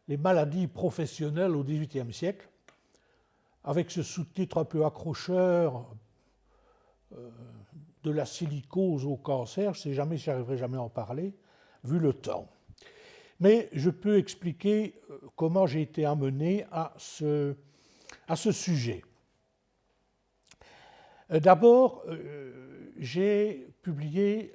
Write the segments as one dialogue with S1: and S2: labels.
S1: les maladies professionnelles au XVIIIe siècle, avec ce sous-titre un peu accrocheur de la silicose au cancer. Je ne sais jamais si j'arriverai jamais à en parler, vu le temps. Mais je peux expliquer comment j'ai été amené à ce sujet. D'abord, j'ai publié,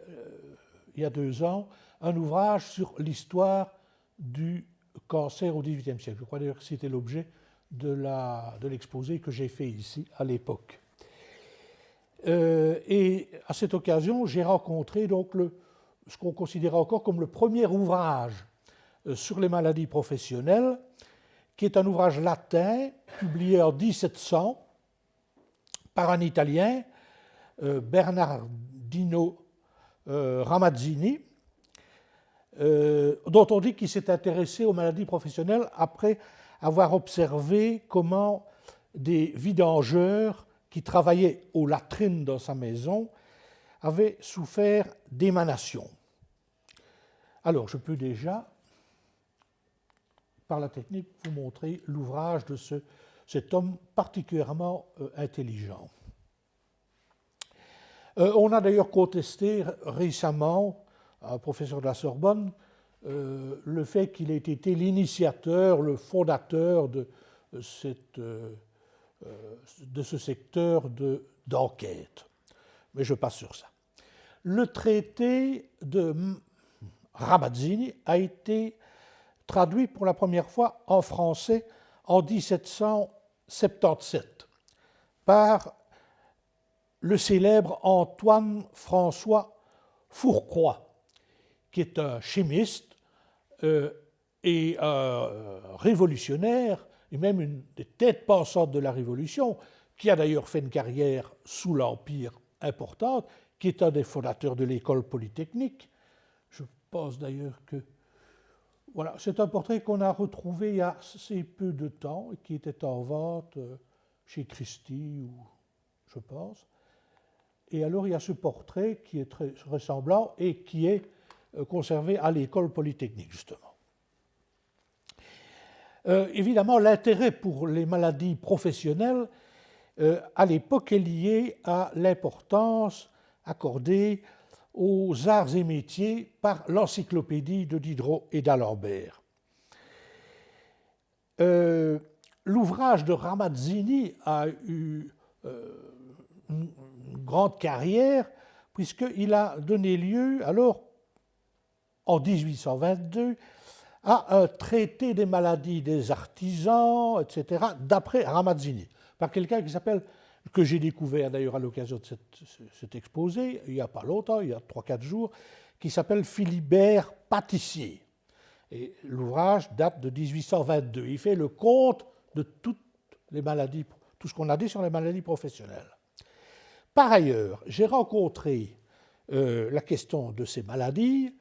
S1: il y a 2 ans, un ouvrage sur l'histoire du cancer au XVIIIe siècle. Je crois d'ailleurs que c'était l'objet de l'exposé que j'ai fait ici à l'époque. Et à cette occasion, j'ai rencontré donc ce qu'on considère encore comme le premier ouvrage sur les maladies professionnelles, qui est un ouvrage latin publié en 1700 par un Italien, Bernardino Ramazzini, dont on dit qu'il s'est intéressé aux maladies professionnelles après avoir observé comment des vidangeurs qui travaillaient aux latrines dans sa maison avaient souffert d'émanations. Alors, je peux déjà, par la technique, vous montrer l'ouvrage de cet homme particulièrement intelligent. On a d'ailleurs contesté récemment, un professeur de la Sorbonne, le fait qu'il ait été l'initiateur, le fondateur de ce secteur d'enquête. Mais je passe sur ça. Le traité de Ramazzini a été traduit pour la première fois en français en 1777 par le célèbre Antoine-François Fourcroy, qui est un chimiste et un révolutionnaire, et même une des têtes pensantes de la Révolution, qui a d'ailleurs fait une carrière sous l'Empire importante, qui est un des fondateurs de l'école polytechnique. Je pense d'ailleurs que... Voilà, c'est un portrait qu'on a retrouvé il y a assez peu de temps et qui était en vente chez Christie, je pense. Et alors il y a ce portrait qui est très ressemblant et qui est conservé à l'école polytechnique, justement. Évidemment, l'intérêt pour les maladies professionnelles, à l'époque, est lié à l'importance accordée aux arts et métiers par l'encyclopédie de Diderot et d'Alembert. L'ouvrage de Ramazzini a eu une grande carrière, puisqu'il a donné lieu, alors, en 1822, à un traité des maladies des artisans, etc., d'après Ramazzini, par quelqu'un que j'ai découvert d'ailleurs à l'occasion de cet exposé, il n'y a pas longtemps, il y a 3-4 jours, qui s'appelle Philibert Pâtissier. Et l'ouvrage date de 1822. Il fait le compte de toutes les maladies, tout ce qu'on a dit sur les maladies professionnelles. Par ailleurs, j'ai rencontré la question de ces maladies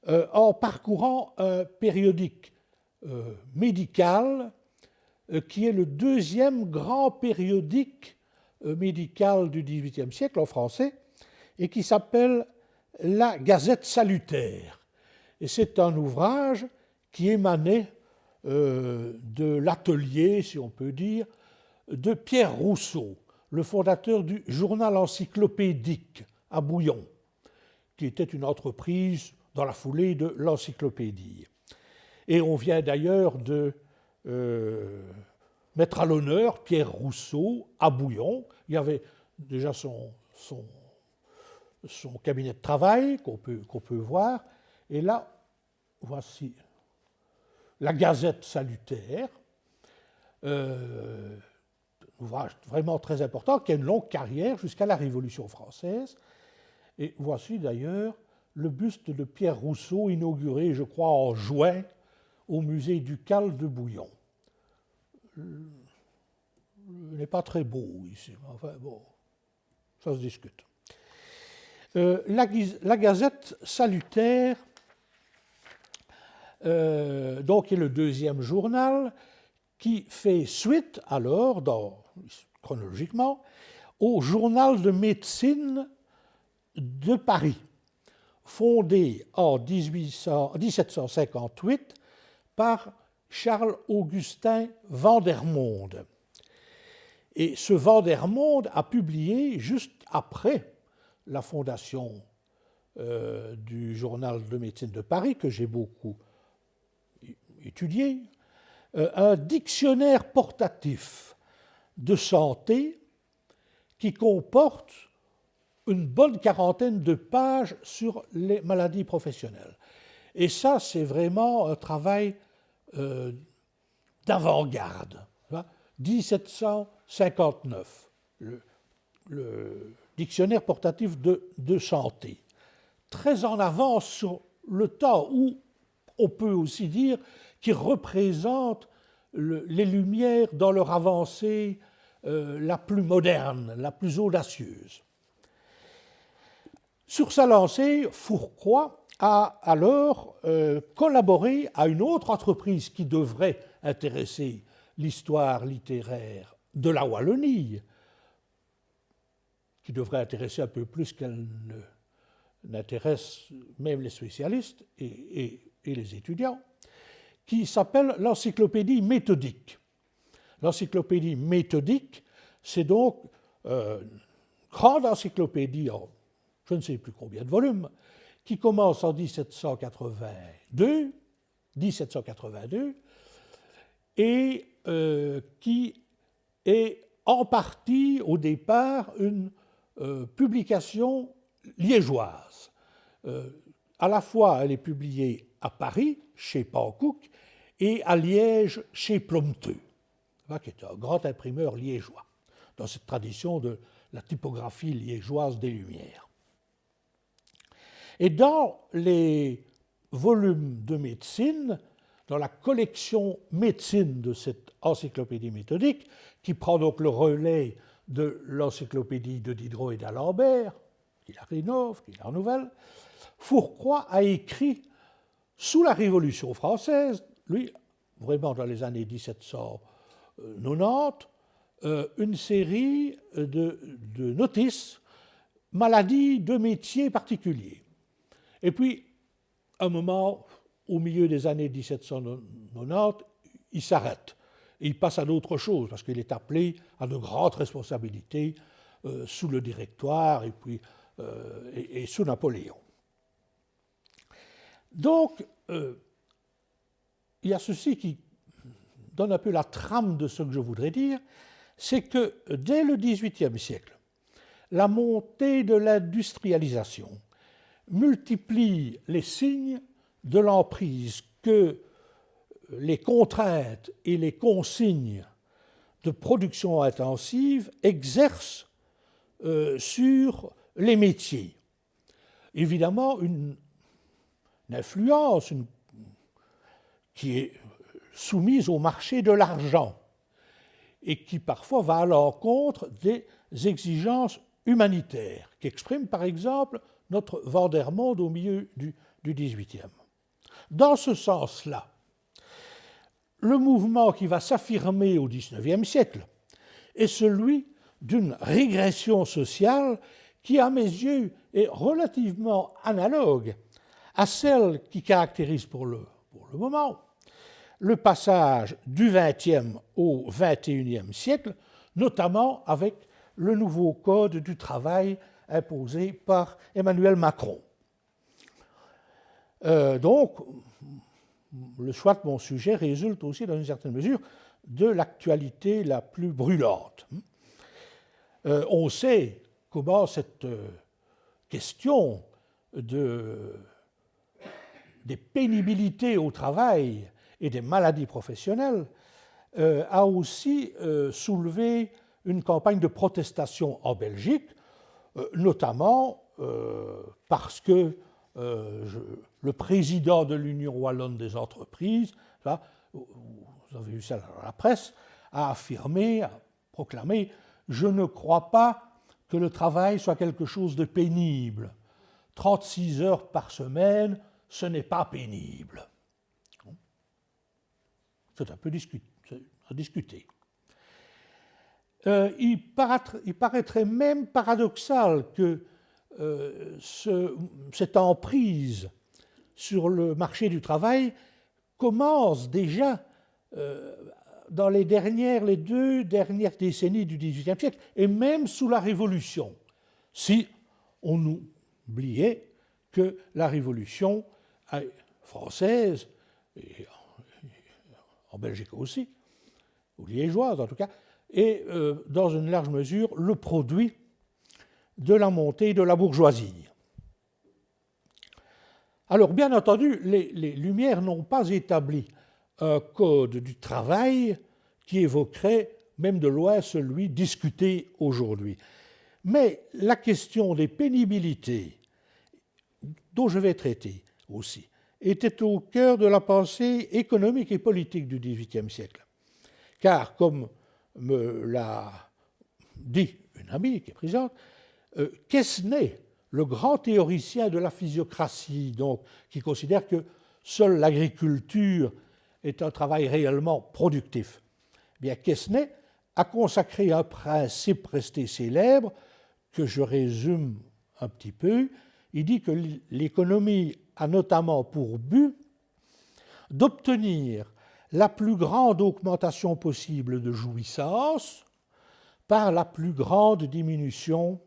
S1: en parcourant un périodique médical qui est le deuxième grand périodique médical du XVIIIe siècle en français et qui s'appelle La Gazette salutaire. Et c'est un ouvrage qui émanait de l'atelier, si on peut dire, de Pierre Rousseau, le fondateur du journal encyclopédique à Bouillon, qui était une entreprise dans la foulée de l'encyclopédie. Et on vient d'ailleurs de mettre à l'honneur Pierre Rousseau à Bouillon. Il y avait déjà son cabinet de travail qu'on peut voir. Et là, voici la Gazette salutaire, ouvrage vraiment très important, qui a une longue carrière jusqu'à la Révolution française. Et voici d'ailleurs le buste de Pierre Rousseau, inauguré, je crois, en juin, au musée Ducal de Bouillon. Il n'est pas très beau ici, enfin bon, ça se discute. La Gazette salutaire, donc, est le deuxième journal qui fait suite, alors, chronologiquement, au Journal de médecine de Paris, fondé en 1758 par Charles-Augustin Vandermonde. Et ce Vandermonde a publié, juste après la fondation du journal de médecine de Paris, que j'ai beaucoup étudié, un dictionnaire portatif de santé qui comporte une bonne quarantaine de pages sur les maladies professionnelles. Et ça, c'est vraiment un travail d'avant-garde. 1759, le dictionnaire portatif de santé. Très en avance sur le temps, où on peut aussi dire qu'il représente les Lumières dans leur avancée la plus moderne, la plus audacieuse. Sur sa lancée, Fourcroy a alors collaboré à une autre entreprise qui devrait intéresser l'histoire littéraire de la Wallonie, qui devrait intéresser un peu plus qu'elle n'intéresse même les spécialistes et les étudiants, qui s'appelle l'Encyclopédie méthodique. L'Encyclopédie méthodique, c'est donc une grande encyclopédie en je ne sais plus combien de volumes, qui commence en 1782 et qui est en partie, au départ, une publication liégeoise. À la fois, elle est publiée à Paris, chez Panckoucke, et à Liège, chez Plomteux, qui est un grand imprimeur liégeois, dans cette tradition de la typographie liégeoise des Lumières. Et dans les volumes de médecine, dans la collection médecine de cette encyclopédie méthodique, qui prend donc le relais de l'encyclopédie de Diderot et d'Alembert, qui la rénove, qui la renouvelle, Fourcroy a écrit, sous la Révolution française, lui, vraiment dans les années 1790, une série de notices, maladies de métiers particuliers. Et puis, à un moment, au milieu des années 1790, il s'arrête. Et il passe à d'autres choses, parce qu'il est appelé à de grandes responsabilités sous le Directoire et, puis, et sous Napoléon. Donc, il y a ceci qui donne un peu la trame de ce que je voudrais dire, c'est que dès le XVIIIe siècle, la montée de l'industrialisation multiplie les signes de l'emprise que les contraintes et les consignes de production intensive exercent sur les métiers. Évidemment, une influence qui est soumise au marché de l'argent et qui parfois va à l'encontre des exigences humanitaires, qu'exprime par exemple notre Vandermonde au milieu du XVIIIe. Dans ce sens-là, le mouvement qui va s'affirmer au XIXe siècle est celui d'une régression sociale qui, à mes yeux, est relativement analogue à celle qui caractérise pour le moment le passage du XXe au XXIe siècle, notamment avec le nouveau Code du travail imposé par Emmanuel Macron. Donc, le choix de mon sujet résulte aussi, dans une certaine mesure, de l'actualité la plus brûlante. On sait comment cette question des pénibilités au travail et des maladies professionnelles a aussi soulevé une campagne de protestation en Belgique, notamment parce que le président de l'Union wallonne des entreprises, là, vous avez vu ça dans la presse, a affirmé, a proclamé « Je ne crois pas que le travail soit quelque chose de pénible. 36 heures par semaine, ce n'est pas pénible. » C'est un peu à discuter. Il paraîtrait même paradoxal que cette emprise sur le marché du travail commence déjà dans les 2 dernières décennies du XVIIIe siècle, et même sous la Révolution, si on oubliait que la Révolution française, et en Belgique aussi, ou liégeoise en tout cas, est dans une large mesure le produit de la montée de la bourgeoisie. Alors, bien entendu, les Lumières n'ont pas établi un code du travail qui évoquerait même de loin celui discuté aujourd'hui. Mais la question des pénibilités, dont je vais traiter aussi, était au cœur de la pensée économique et politique du XVIIIe siècle. Car, comme me l'a dit une amie qui est présente, Quesnay, le grand théoricien de la physiocratie, donc, qui considère que seule l'agriculture est un travail réellement productif, bien Quesnay a consacré un principe resté célèbre que je résume un petit peu. Il dit que l'économie a notamment pour but d'obtenir la plus grande augmentation possible de jouissance par la plus grande diminution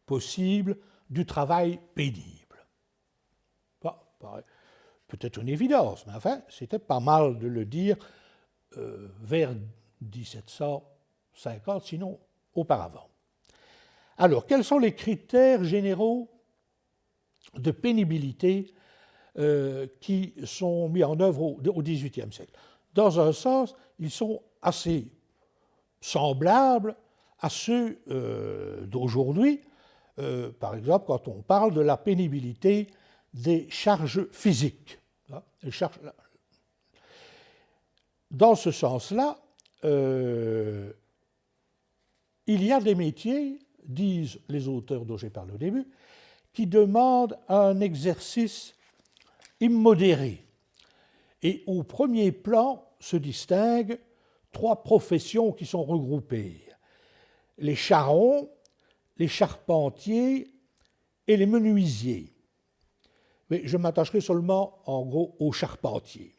S1: possible du travail pénible. Bon, peut-être une évidence, mais enfin, c'était pas mal de le dire vers 1750, sinon auparavant. Alors, quels sont les critères généraux de pénibilité qui sont mis en œuvre au XVIIIe siècle? Dans un sens, ils sont assez semblables à ceux d'aujourd'hui, par exemple quand on parle de la pénibilité des charges physiques. Dans ce sens-là, il y a des métiers, disent les auteurs dont j'ai parlé au début, qui demandent un exercice immodéré. Et au premier plan se distinguent 3 professions qui sont regroupées: les charrons, les charpentiers et les menuisiers. Mais je m'attacherai seulement, en gros, aux charpentiers.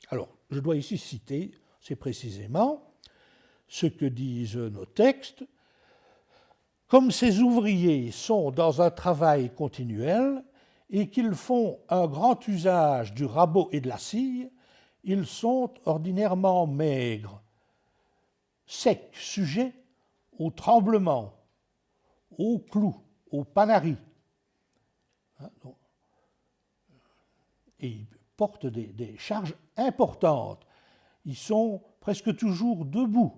S1: Alors, je dois ici citer, c'est précisément ce que disent nos textes. Comme ces ouvriers sont dans un travail continuel et qu'ils font un grand usage du rabot et de la scie, ils sont ordinairement maigres, secs, sujets au tremblement, au clou, au panari. Et ils portent des charges importantes. Ils sont presque toujours debout,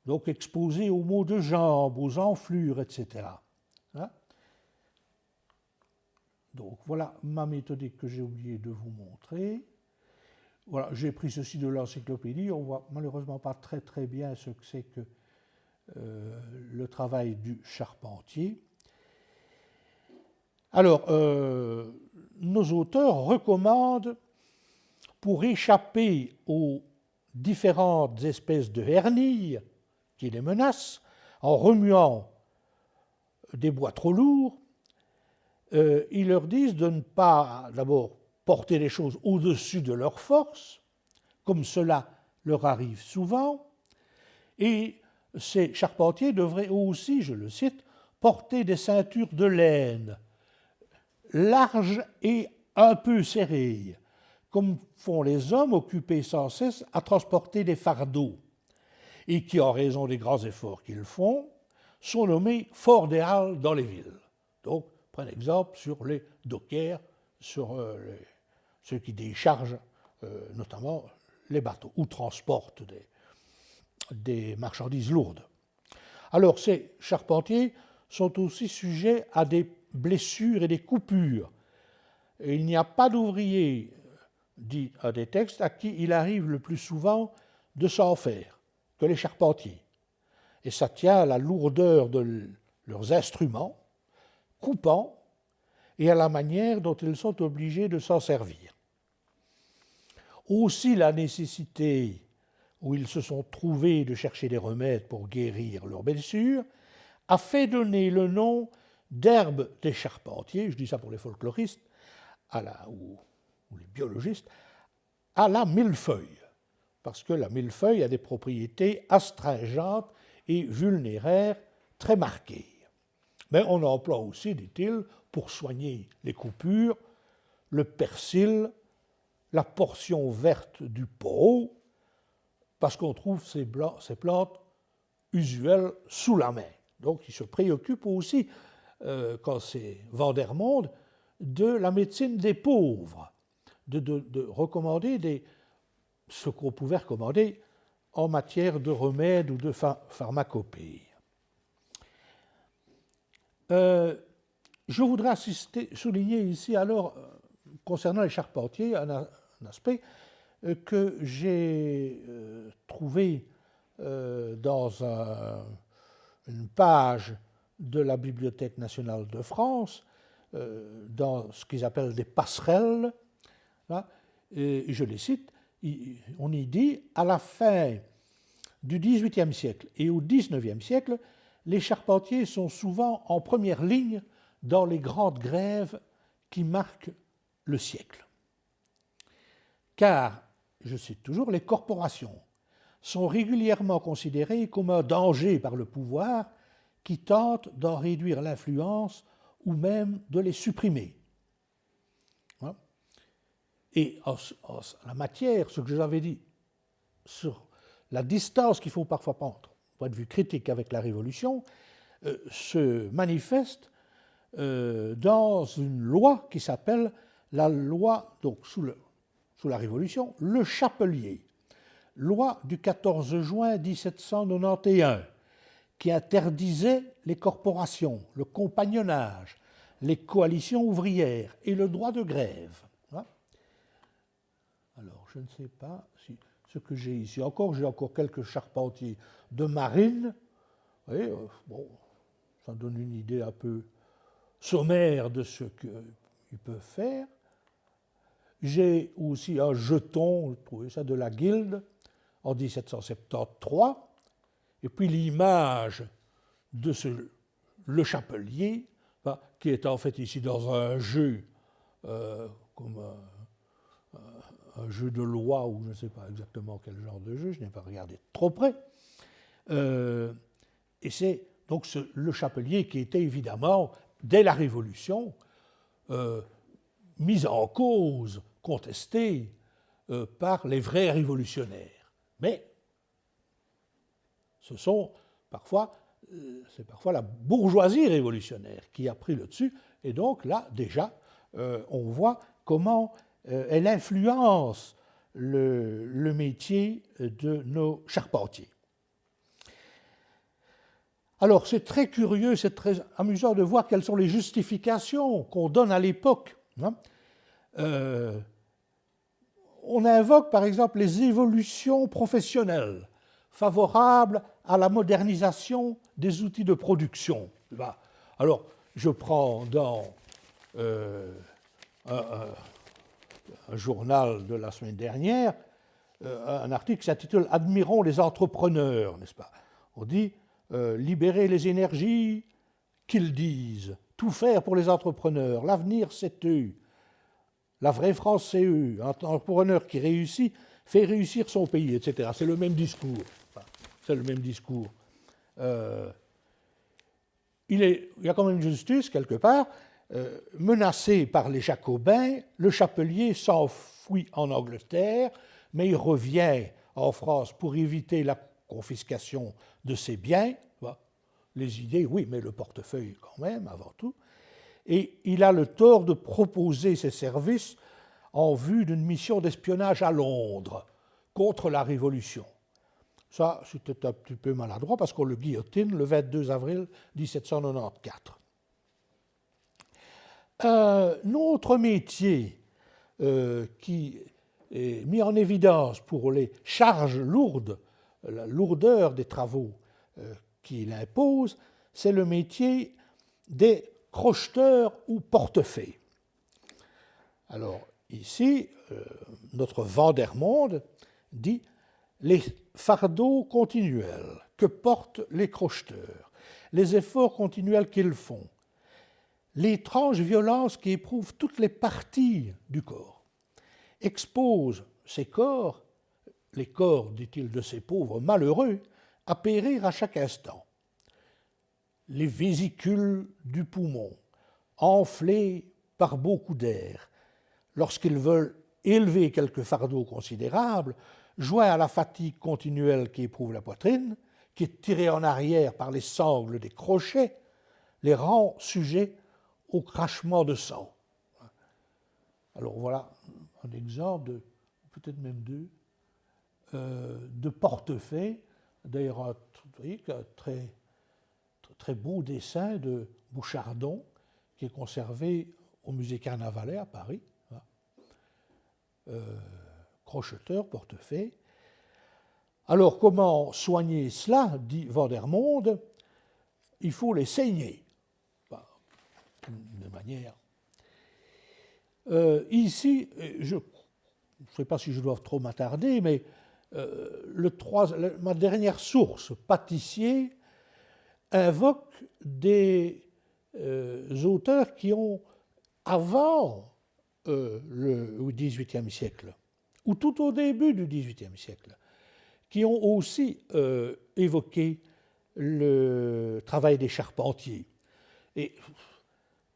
S1: donc exposés aux maux de jambes, aux enflures, etc. Donc voilà ma méthodique que j'ai oublié de vous montrer. Voilà, j'ai pris ceci de l'encyclopédie. On ne voit malheureusement pas très bien ce que c'est que le travail du charpentier. Alors, nos auteurs recommandent, pour échapper aux différentes espèces de hernies qui les menacent, en remuant des bois trop lourds, ils leur disent de ne pas d'abord porter les choses au-dessus de leur force, comme cela leur arrive souvent, et ces charpentiers devraient aussi, je le cite, porter des ceintures de laine larges et un peu serrées, comme font les hommes occupés sans cesse à transporter des fardeaux, et qui, en raison des grands efforts qu'ils font, sont nommés forts des halles dans les villes. Donc, prenez exemple sur les dockers, sur ceux qui déchargent notamment les bateaux ou transportent des marchandises lourdes. Alors, ces charpentiers sont aussi sujets à des blessures et des coupures. Et il n'y a pas d'ouvrier, dit un des textes, à qui il arrive le plus souvent de s'en faire que les charpentiers. Et ça tient à la lourdeur de leurs instruments, coupants, et à la manière dont ils sont obligés de s'en servir. Aussi la nécessité où ils se sont trouvés de chercher des remèdes pour guérir leurs blessures a fait donner le nom d'herbe des charpentiers, je dis ça pour les folkloristes ou les biologistes, à la millefeuille. parce que la millefeuille a des propriétés astringentes et vulnéraires très marquées. Mais on emploie aussi, dit-il, pour soigner les coupures, le persil, la portion verte du poro, parce qu'on trouve ces plantes usuelles sous la main. Donc il se préoccupe aussi, quand c'est Vandermonde, de la médecine des pauvres, de recommander ce qu'on pouvait recommander en matière de remèdes ou de pharmacopée. Je voudrais souligner ici alors, concernant les charpentiers, un aspect que j'ai trouvé dans une page de la Bibliothèque nationale de France, dans ce qu'ils appellent des passerelles, là, et je les cite, on y dit « À la fin du XVIIIe siècle et au XIXe siècle, les charpentiers sont souvent en première ligne dans les grandes grèves qui marquent le siècle. Car, je cite toujours, les corporations sont régulièrement considérées comme un danger par le pouvoir qui tente d'en réduire l'influence ou même de les supprimer. » Et en la matière, ce que je vous avais dit sur la distance qu'il faut parfois prendre, point de vue critique avec la Révolution, se manifeste dans une loi qui s'appelle la loi, donc sous la Révolution, le Chapelier, loi du 14 juin 1791, qui interdisait les corporations, le compagnonnage, les coalitions ouvrières et le droit de grève. Alors, je ne sais pas si ce que j'ai ici j'ai encore quelques charpentiers de marine. Vous voyez, bon, ça donne une idée un peu sommaire de ce qu'ils peuvent faire. J'ai aussi un jeton, j'ai trouvé ça de la Guilde, en 1773, et puis l'image de le chapelier, qui est en fait ici dans un jeu, comme un jeu de loi, ou je ne sais pas exactement quel genre de jeu, je n'ai pas regardé trop près. Et c'est donc le chapelier qui était évidemment, dès la Révolution, mis en cause, contesté par les vrais révolutionnaires. Mais c'est parfois la bourgeoisie révolutionnaire qui a pris le dessus, et donc là, déjà, on voit comment elle influence le métier de nos charpentiers. Alors, c'est très curieux, c'est très amusant de voir quelles sont les justifications qu'on donne à l'époque. On invoque, par exemple, les évolutions professionnelles favorables à la modernisation des outils de production. Alors, je prends dans un journal de la semaine dernière un article qui s'intitule « Admirons les entrepreneurs », n'est-ce pas ? On dit libérer les énergies qu'ils disent, tout faire pour les entrepreneurs, l'avenir c'est eux, la vraie France c'est eux, un entrepreneur qui réussit fait réussir son pays, etc. C'est le même discours. C'est le même discours. Il y a quand même une justice quelque part. Menacé par les Jacobins, le Chapelier s'enfuit en Angleterre, mais il revient en France pour éviter la confiscation de ses biens. Les idées, oui, mais le portefeuille quand même, avant tout. Et il a le tort de proposer ses services en vue d'une mission d'espionnage à Londres contre la Révolution. Ça, c'était un petit peu maladroit parce qu'on le guillotine le 22 avril 1794. Un autre métier qui est mis en évidence pour les charges lourdes, la lourdeur des travaux qu'il impose, c'est le métier des crocheteurs ou portefeuilles. Alors ici, notre Vandermonde dit « Les fardeaux continuels que portent les crocheteurs, les efforts continuels qu'ils font, l'étrange violence qui éprouve toutes les parties du corps, exposent ces corps, les corps, dit-il, de ces pauvres malheureux à périr à chaque instant. Les vésicules du poumon, enflées par beaucoup d'air, lorsqu'ils veulent élever quelque fardeau considérable, joint à la fatigue continuelle qu'éprouve la poitrine, qui est tirée en arrière par les sangles des crochets, les rend sujets au crachement de sang. Alors voilà un exemple, peut-être même deux, de portefaix, d'ailleurs un très, très beau dessin de Bouchardon, qui est conservé au musée Carnavalet à Paris. Crocheteur, portefaix. Alors, comment soigner cela, dit Vandermonde? Il faut les saigner. De manière. Ici, je ne sais pas si je dois trop m'attarder, mais ma dernière source, pâtissier, invoque des auteurs qui ont, avant le XVIIIe siècle, ou tout au début du XVIIIe siècle, qui ont aussi évoqué le travail des charpentiers. Et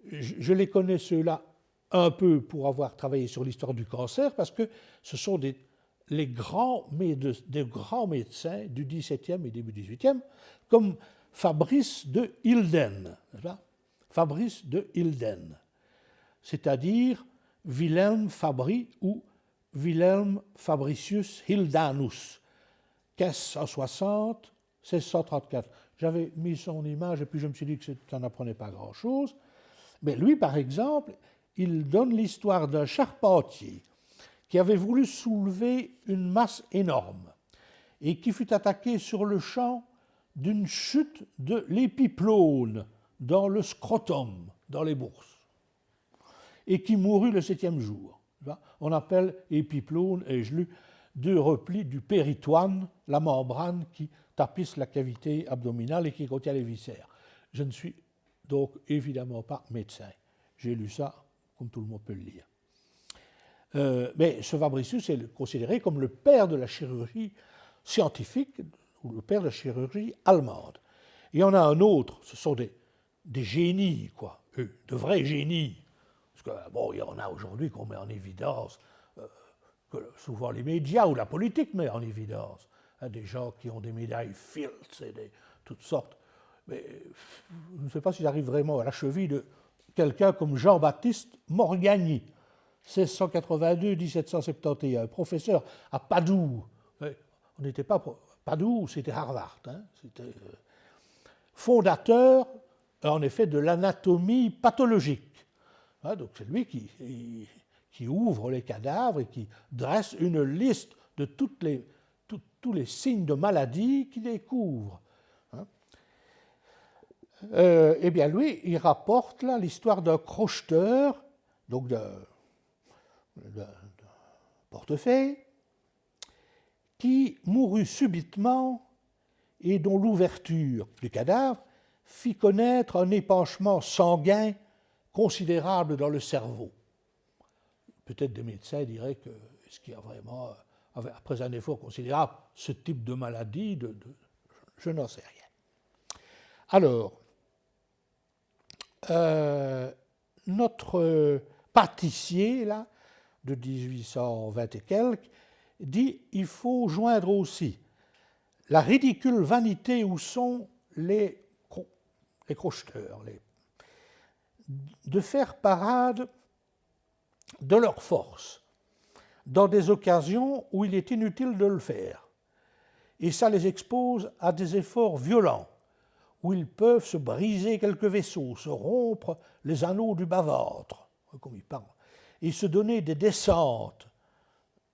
S1: je les connais, ceux-là, un peu pour avoir travaillé sur l'histoire du cancer, parce que ce sont des grands médecins du XVIIe et début XVIIIe, comme Fabrice de Hilden. Fabrice de Hilden, c'est-à-dire Wilhelm Fabri ou Wilhelm Fabricius Hildanus, 1560-1634. J'avais mis son image et puis je me suis dit que ça n'apprenait pas grand-chose. Mais lui, par exemple, il donne l'histoire d'un charpentier qui avait voulu soulever une masse énorme et qui fut attaqué sur le champ d'une chute de l'épiplone dans le scrotum, dans les bourses, et qui mourut le 7e jour. On appelle épiplone, ai-je lu, deux replis du péritoine, la membrane qui tapisse la cavité abdominale et qui contient les viscères. Je ne suis donc évidemment pas médecin. J'ai lu ça comme tout le monde peut le lire. Mais ce Fabricius est considéré comme le père de la chirurgie scientifique, ou le père de la chirurgie allemande. Et il y en a un autre, ce sont des génies, quoi, de vrais génies. Parce que, bon, il y en a aujourd'hui qu'on met en évidence, que souvent les médias ou la politique met en évidence. Des gens qui ont des médailles Fields et toutes sortes. Mais je ne sais pas s'ils arrivent vraiment à la cheville de quelqu'un comme Jean-Baptiste Morgagni, 1682-1771, professeur à Padoue. On n'était pas Padoue, c'était Harvard. C'était fondateur, en effet, de l'anatomie pathologique. Donc c'est lui qui ouvre les cadavres et qui dresse une liste de tous les signes de maladie qu'il découvre. Eh bien, lui, il rapporte là l'histoire d'un crocheteur, donc d'un portefaix, qui mourut subitement et dont l'ouverture du cadavre fit connaître un épanchement sanguin considérable dans le cerveau. Peut-être des médecins diraient que ce qui a vraiment, après un effort considérable, ce type de maladie, je n'en sais rien. Alors, notre pâtissier, là, de 1820 et quelques, dit il faut joindre aussi la ridicule vanité où sont les crocheteurs, de faire parade de leur force dans des occasions où il est inutile de le faire. Et ça les expose à des efforts violents, où ils peuvent se briser quelques vaisseaux, se rompre les anneaux du bas-ventre, comme il parle, et se donner des descentes,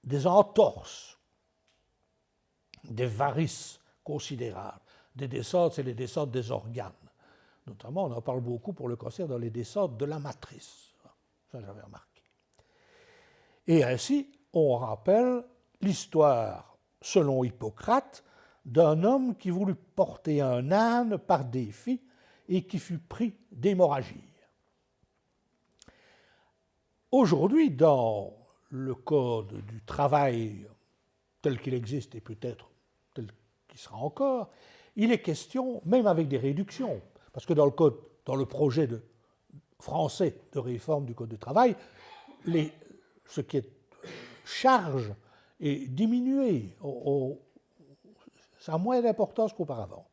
S1: des entorses, des varices considérables. Des descentes, c'est les descentes des organes. Notamment, on en parle beaucoup pour le cancer dans les descentes de la matrice. Ça, j'avais remarqué. Et ainsi, on rappelle l'histoire, selon Hippocrate, d'un homme qui voulut porter un âne par défi et qui fut pris d'hémorragie. Aujourd'hui, dans le Code du travail tel qu'il existe et peut-être tel qu'il sera encore, il est question, même avec des réductions, parce que dans le projet français de réforme du Code du travail, ce qui est charge est diminué, ça a moins d'importance qu'auparavant.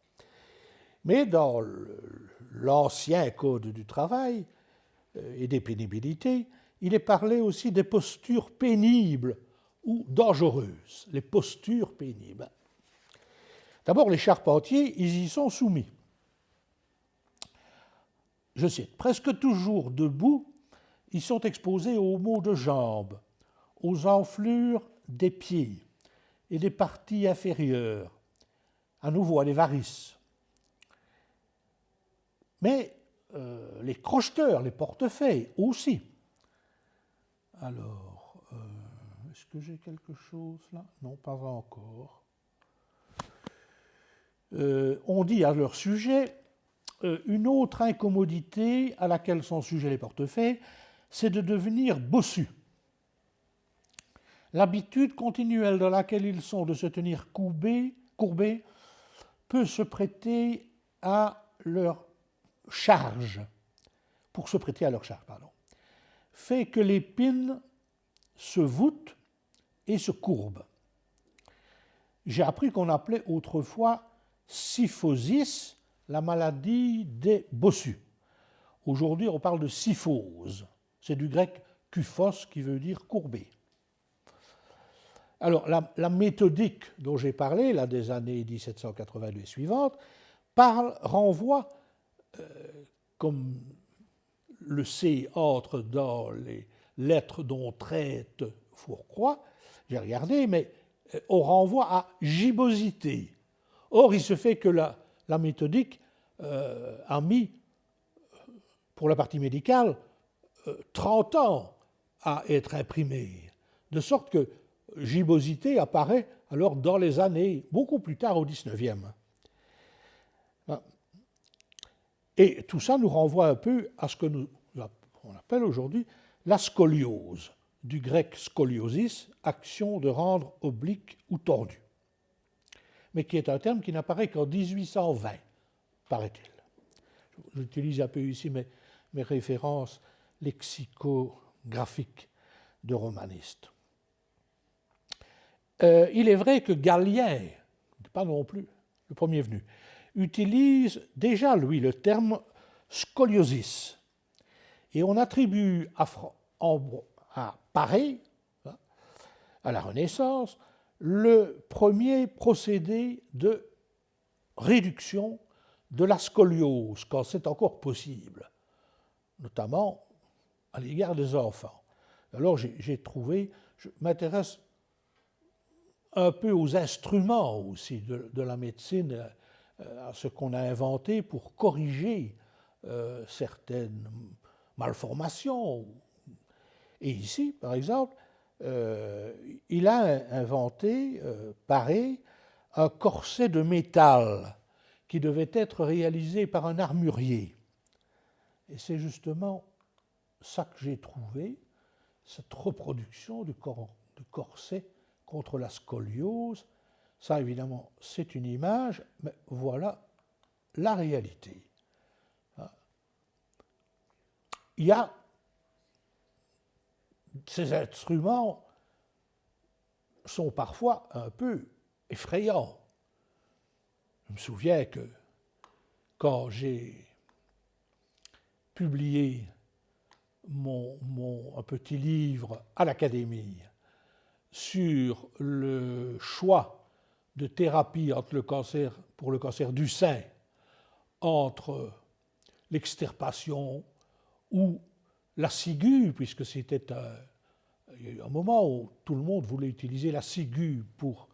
S1: Mais dans l'ancien Code du travail et des pénibilités, il est parlé aussi des postures pénibles ou dangereuses, les postures pénibles. D'abord, les charpentiers, ils y sont soumis. Je cite, « Presque toujours debout, ils sont exposés aux maux de jambes, aux enflures des pieds et des parties inférieures, à nouveau à des varices. Mais les crocheteurs, les portefeuilles aussi. » Alors, est-ce que j'ai quelque chose là? Non, pas encore. On dit à leur sujet, une autre incommodité à laquelle sont sujets les portefeuilles, c'est de devenir bossus. L'habitude continuelle dans laquelle ils sont de se tenir courbés peut se prêter à leur charge, fait que l'épine se voûte et se courbe. J'ai appris qu'on appelait autrefois syphosis la maladie des bossus. Aujourd'hui, on parle de syphose. C'est du grec kyphos qui veut dire courbé. Alors, la méthodique dont j'ai parlé, là, des années 1782 et suivantes, renvoie, comme le C entre dans les lettres dont traite Fourcroy, j'ai regardé, mais on renvoie à gibbosité. Or, il se fait que la méthodique a mis, pour la partie médicale, 30 ans à être imprimée, de sorte que gibbosité apparaît alors dans les années, beaucoup plus tard au XIXe. Et tout ça nous renvoie un peu à ce que on appelle aujourd'hui la scoliose, du grec scoliosis, action de rendre oblique ou tordu, mais qui est un terme qui n'apparaît qu'en 1820, paraît-il. J'utilise un peu ici mes références lexicographiques de romanistes. Il est vrai que Galien, pas non plus le premier venu, utilise déjà, lui, le terme scoliosis. Et on attribue à Paré, à la Renaissance, le premier procédé de réduction de la scoliose, quand c'est encore possible, notamment à l'égard des enfants. Alors j'ai trouvé, je m'intéresse un peu aux instruments aussi de la médecine, à ce qu'on a inventé pour corriger certaines malformations. Et ici, par exemple, il a inventé, Paré, un corset de métal qui devait être réalisé par un armurier. Et c'est justement ça que j'ai trouvé, cette reproduction du corset contre la scoliose. Ça, évidemment, c'est une image, mais voilà la réalité. Il y a ces instruments sont parfois un peu effrayants. Je me souviens que quand j'ai publié un petit livre à l'Académie sur le choix de thérapie pour le cancer du sein, entre l'extirpation ou la ciguë, puisque il y a eu un moment où tout le monde voulait utiliser la ciguë pour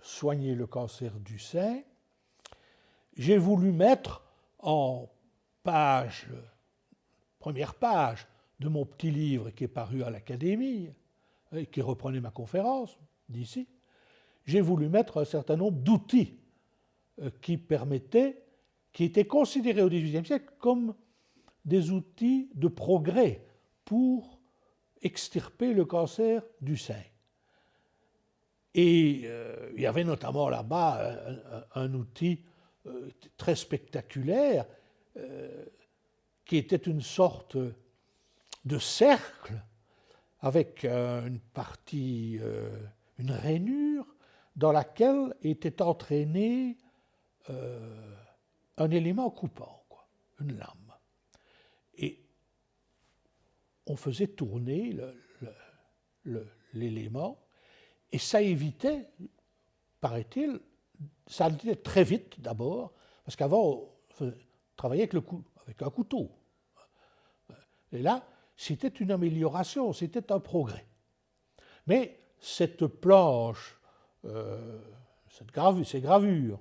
S1: soigner le cancer du sein, j'ai voulu mettre en première page de mon petit livre qui est paru à l'Académie, et qui reprenait ma conférence d'ici, j'ai voulu mettre un certain nombre d'outils qui étaient considérés au XVIIIe siècle comme des outils de progrès pour extirper le cancer du sein. Et il y avait notamment là-bas un outil très spectaculaire qui était une sorte de cercle avec une partie, une rainure dans laquelle était entraîné un élément coupant, quoi, une lame. Et on faisait tourner l'élément, et ça évitait, paraît-il, ça allait très vite d'abord, parce qu'avant, on travaillait avec un couteau. Et là, c'était une amélioration, c'était un progrès. Mais cette planche, ces gravures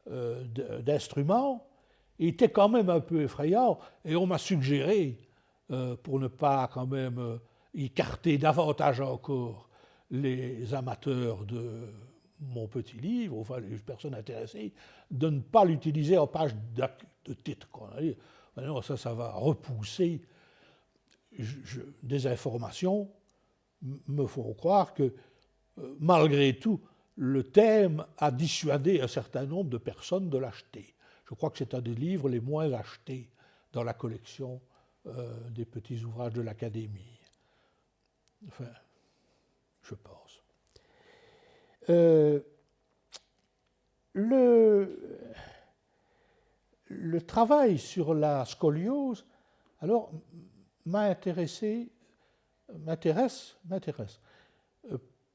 S1: d'instruments étaient quand même un peu effrayants, et on m'a suggéré, pour ne pas quand même écarter davantage encore les amateurs de mon petit livre, enfin les personnes intéressées, de ne pas l'utiliser en page de titre. Non, ça va repousser des informations, me font croire que, malgré tout, le thème a dissuadé un certain nombre de personnes de l'acheter. Je crois que c'est un des livres les moins achetés dans la collection des petits ouvrages de l'Académie. Enfin, je pense. Le travail sur la scoliose, alors, m'intéresse,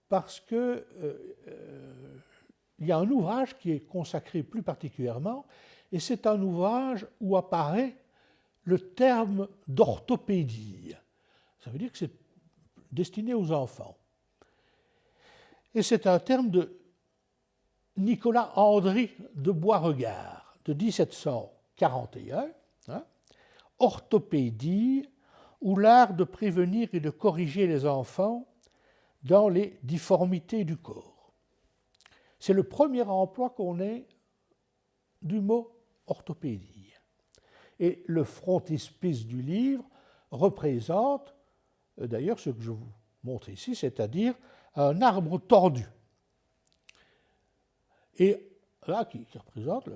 S1: parce que il y a un ouvrage qui est consacré plus particulièrement, et c'est un ouvrage où apparaît le terme d'orthopédie. Ça veut dire que c'est destiné aux enfants. Et c'est un terme de Nicolas Andry de Beauregard, de 1741, hein, orthopédie, ou l'art de prévenir et de corriger les enfants dans les difformités du corps. C'est le premier emploi qu'on ait du mot orthopédie. Et le frontispice du livre représente, d'ailleurs, ce que je vous montre ici, c'est-à-dire un arbre tordu. Et là, qui représente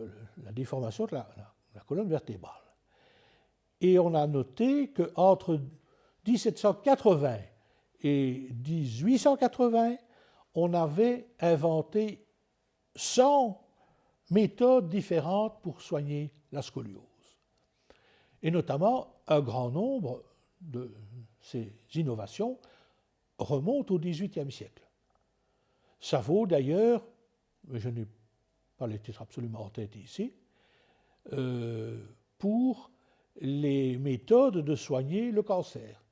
S1: la déformation de la colonne vertébrale. Et on a noté qu'entre 1780 et 1880, on avait inventé 100 méthodes différentes pour soigner la scoliose. Et notamment, un grand nombre de ces innovations remontent au XVIIIe siècle. Ça vaut d'ailleurs, mais je n'ai pas les titres absolument en tête ici, pour les méthodes de soigner le cancer.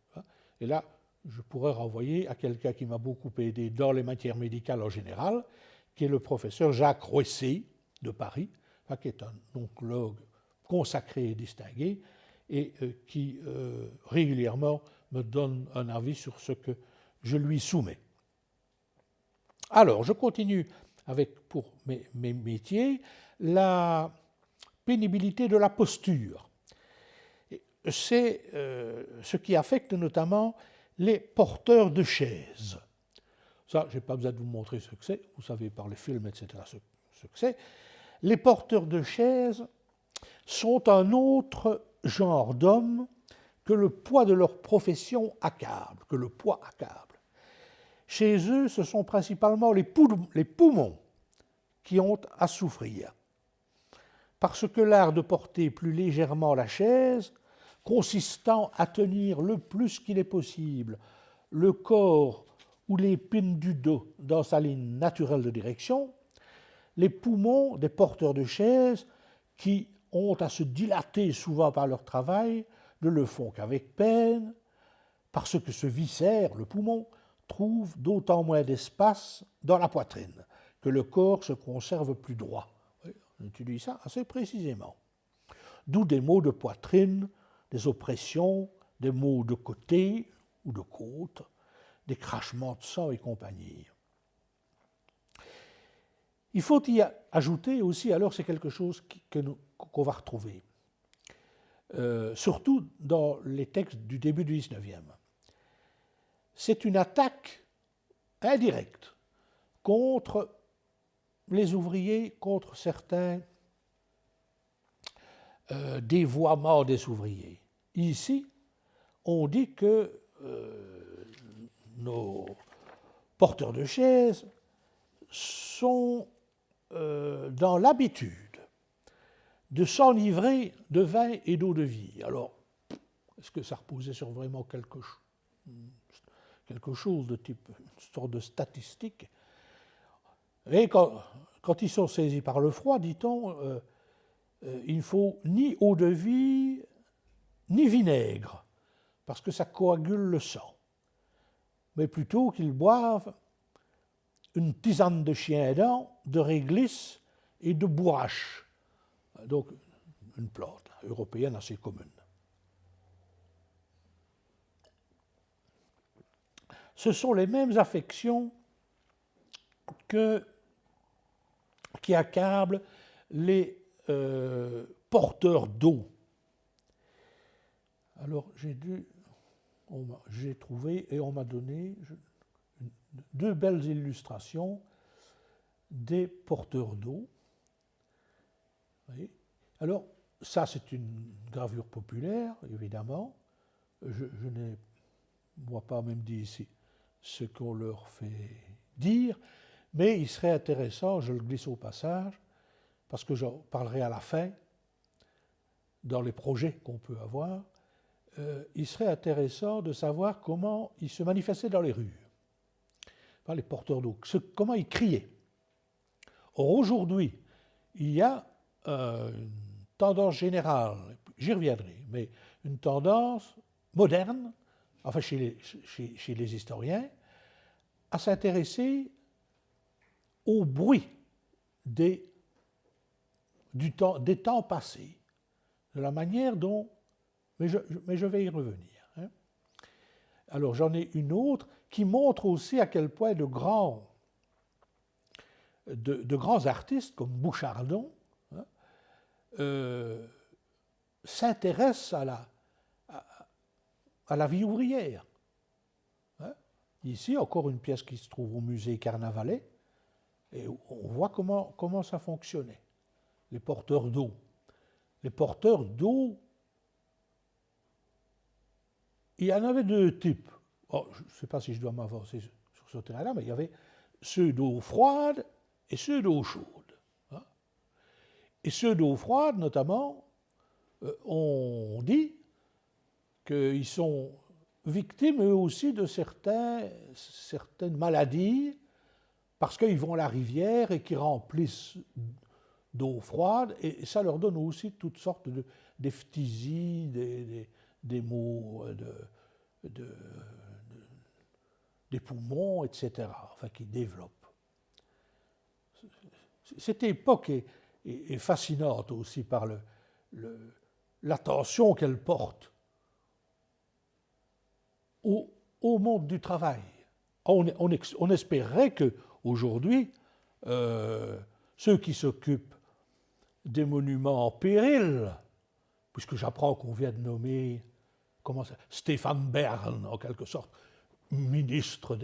S1: Et là, je pourrais renvoyer à quelqu'un qui m'a beaucoup aidé dans les matières médicales en général, qui est le professeur Jacques Roissy de Paris, qui est un oncologue consacré et distingué, et qui régulièrement me donne un avis sur ce que je lui soumets. Alors, je continue avec, pour mes métiers, la pénibilité de la posture. C'est ce qui affecte notamment les porteurs de chaises. Ça, je n'ai pas besoin de vous montrer ce que c'est, vous savez par les films, etc., ce que c'est. Les porteurs de chaises sont un autre genre d'hommes que le poids de leur profession accable, que le poids accable. Chez eux, ce sont principalement les poumons qui ont à souffrir, parce que l'art de porter plus légèrement la chaise, consistant à tenir le plus qu'il est possible le corps ou l'épine du dos dans sa ligne naturelle de direction, les poumons des porteurs de chaises, qui ont à se dilater souvent par leur travail, ne le font qu'avec peine, parce que ce viscère, le poumon, trouve d'autant moins d'espace dans la poitrine que le corps se conserve plus droit. On utilise ça assez précisément. D'où des maux de poitrine, des oppressions, des maux de côté ou de côte, des crachements de sang et compagnie. Il faut y ajouter aussi, alors c'est quelque chose qu'on va retrouver, surtout dans les textes du début du XIXe. C'est une attaque indirecte contre les ouvriers, contre certains dévoiements des ouvriers. Ici, on dit que nos porteurs de chaises sont dans l'habitude de s'enivrer de vin et d'eau de vie. Alors, est-ce que ça reposait sur vraiment quelque chose de type, une sorte de statistique? Et quand ils sont saisis par le froid, dit-on, il ne faut ni eau de vie, ni vinaigre, parce que ça coagule le sang, mais plutôt qu'ils boivent une tisane de chien-dent, de réglisse et de bourrache. Donc, une plante européenne assez commune. Ce sont les mêmes affections qui accablent les porteurs d'eau. Alors, j'ai trouvé et on m'a donné deux belles illustrations des porteurs d'eau. Alors, ça, c'est une gravure populaire, évidemment. Je n'ai, moi, pas même dit ici ce qu'on leur fait dire, mais il serait intéressant, je le glisse au passage, parce que j'en parlerai à la fin, dans les projets qu'on peut avoir, il serait intéressant de savoir comment ils se manifestaient dans les rues, par les porteurs d'eau, comment ils criaient. Or, aujourd'hui, il y a une tendance générale, j'y reviendrai, mais une tendance moderne, enfin chez les historiens, à s'intéresser au bruit des temps passés, de la manière dont... Mais je vais y revenir. Hein. Alors j'en ai une autre qui montre aussi à quel point de grands artistes comme Bouchardon s'intéressent à la vie ouvrière. Hein. Ici, encore une pièce qui se trouve au musée Carnavalet, et on voit comment ça fonctionnait. Les porteurs d'eau. Les porteurs d'eau, il y en avait deux types. Oh, je ne sais pas si je dois m'avancer sur ce terrain-là, mais il y avait ceux d'eau froide et ceux d'eau chaude. Hein. Et ceux d'eau froide, notamment, on dit qu'ils sont victimes eux aussi de certaines maladies, parce qu'ils vont à la rivière et qu'ils remplissent d'eau froide, et ça leur donne aussi toutes sortes d'ephtysies, des maux des poumons, etc., enfin qui développent. Cette époque est fascinante aussi par l'attention qu'elle porte au monde du travail. On espérait qu'aujourd'hui, ceux qui s'occupent des monuments en péril, puisque j'apprends qu'on vient de nommer Stéphane Bern, en quelque sorte, ministre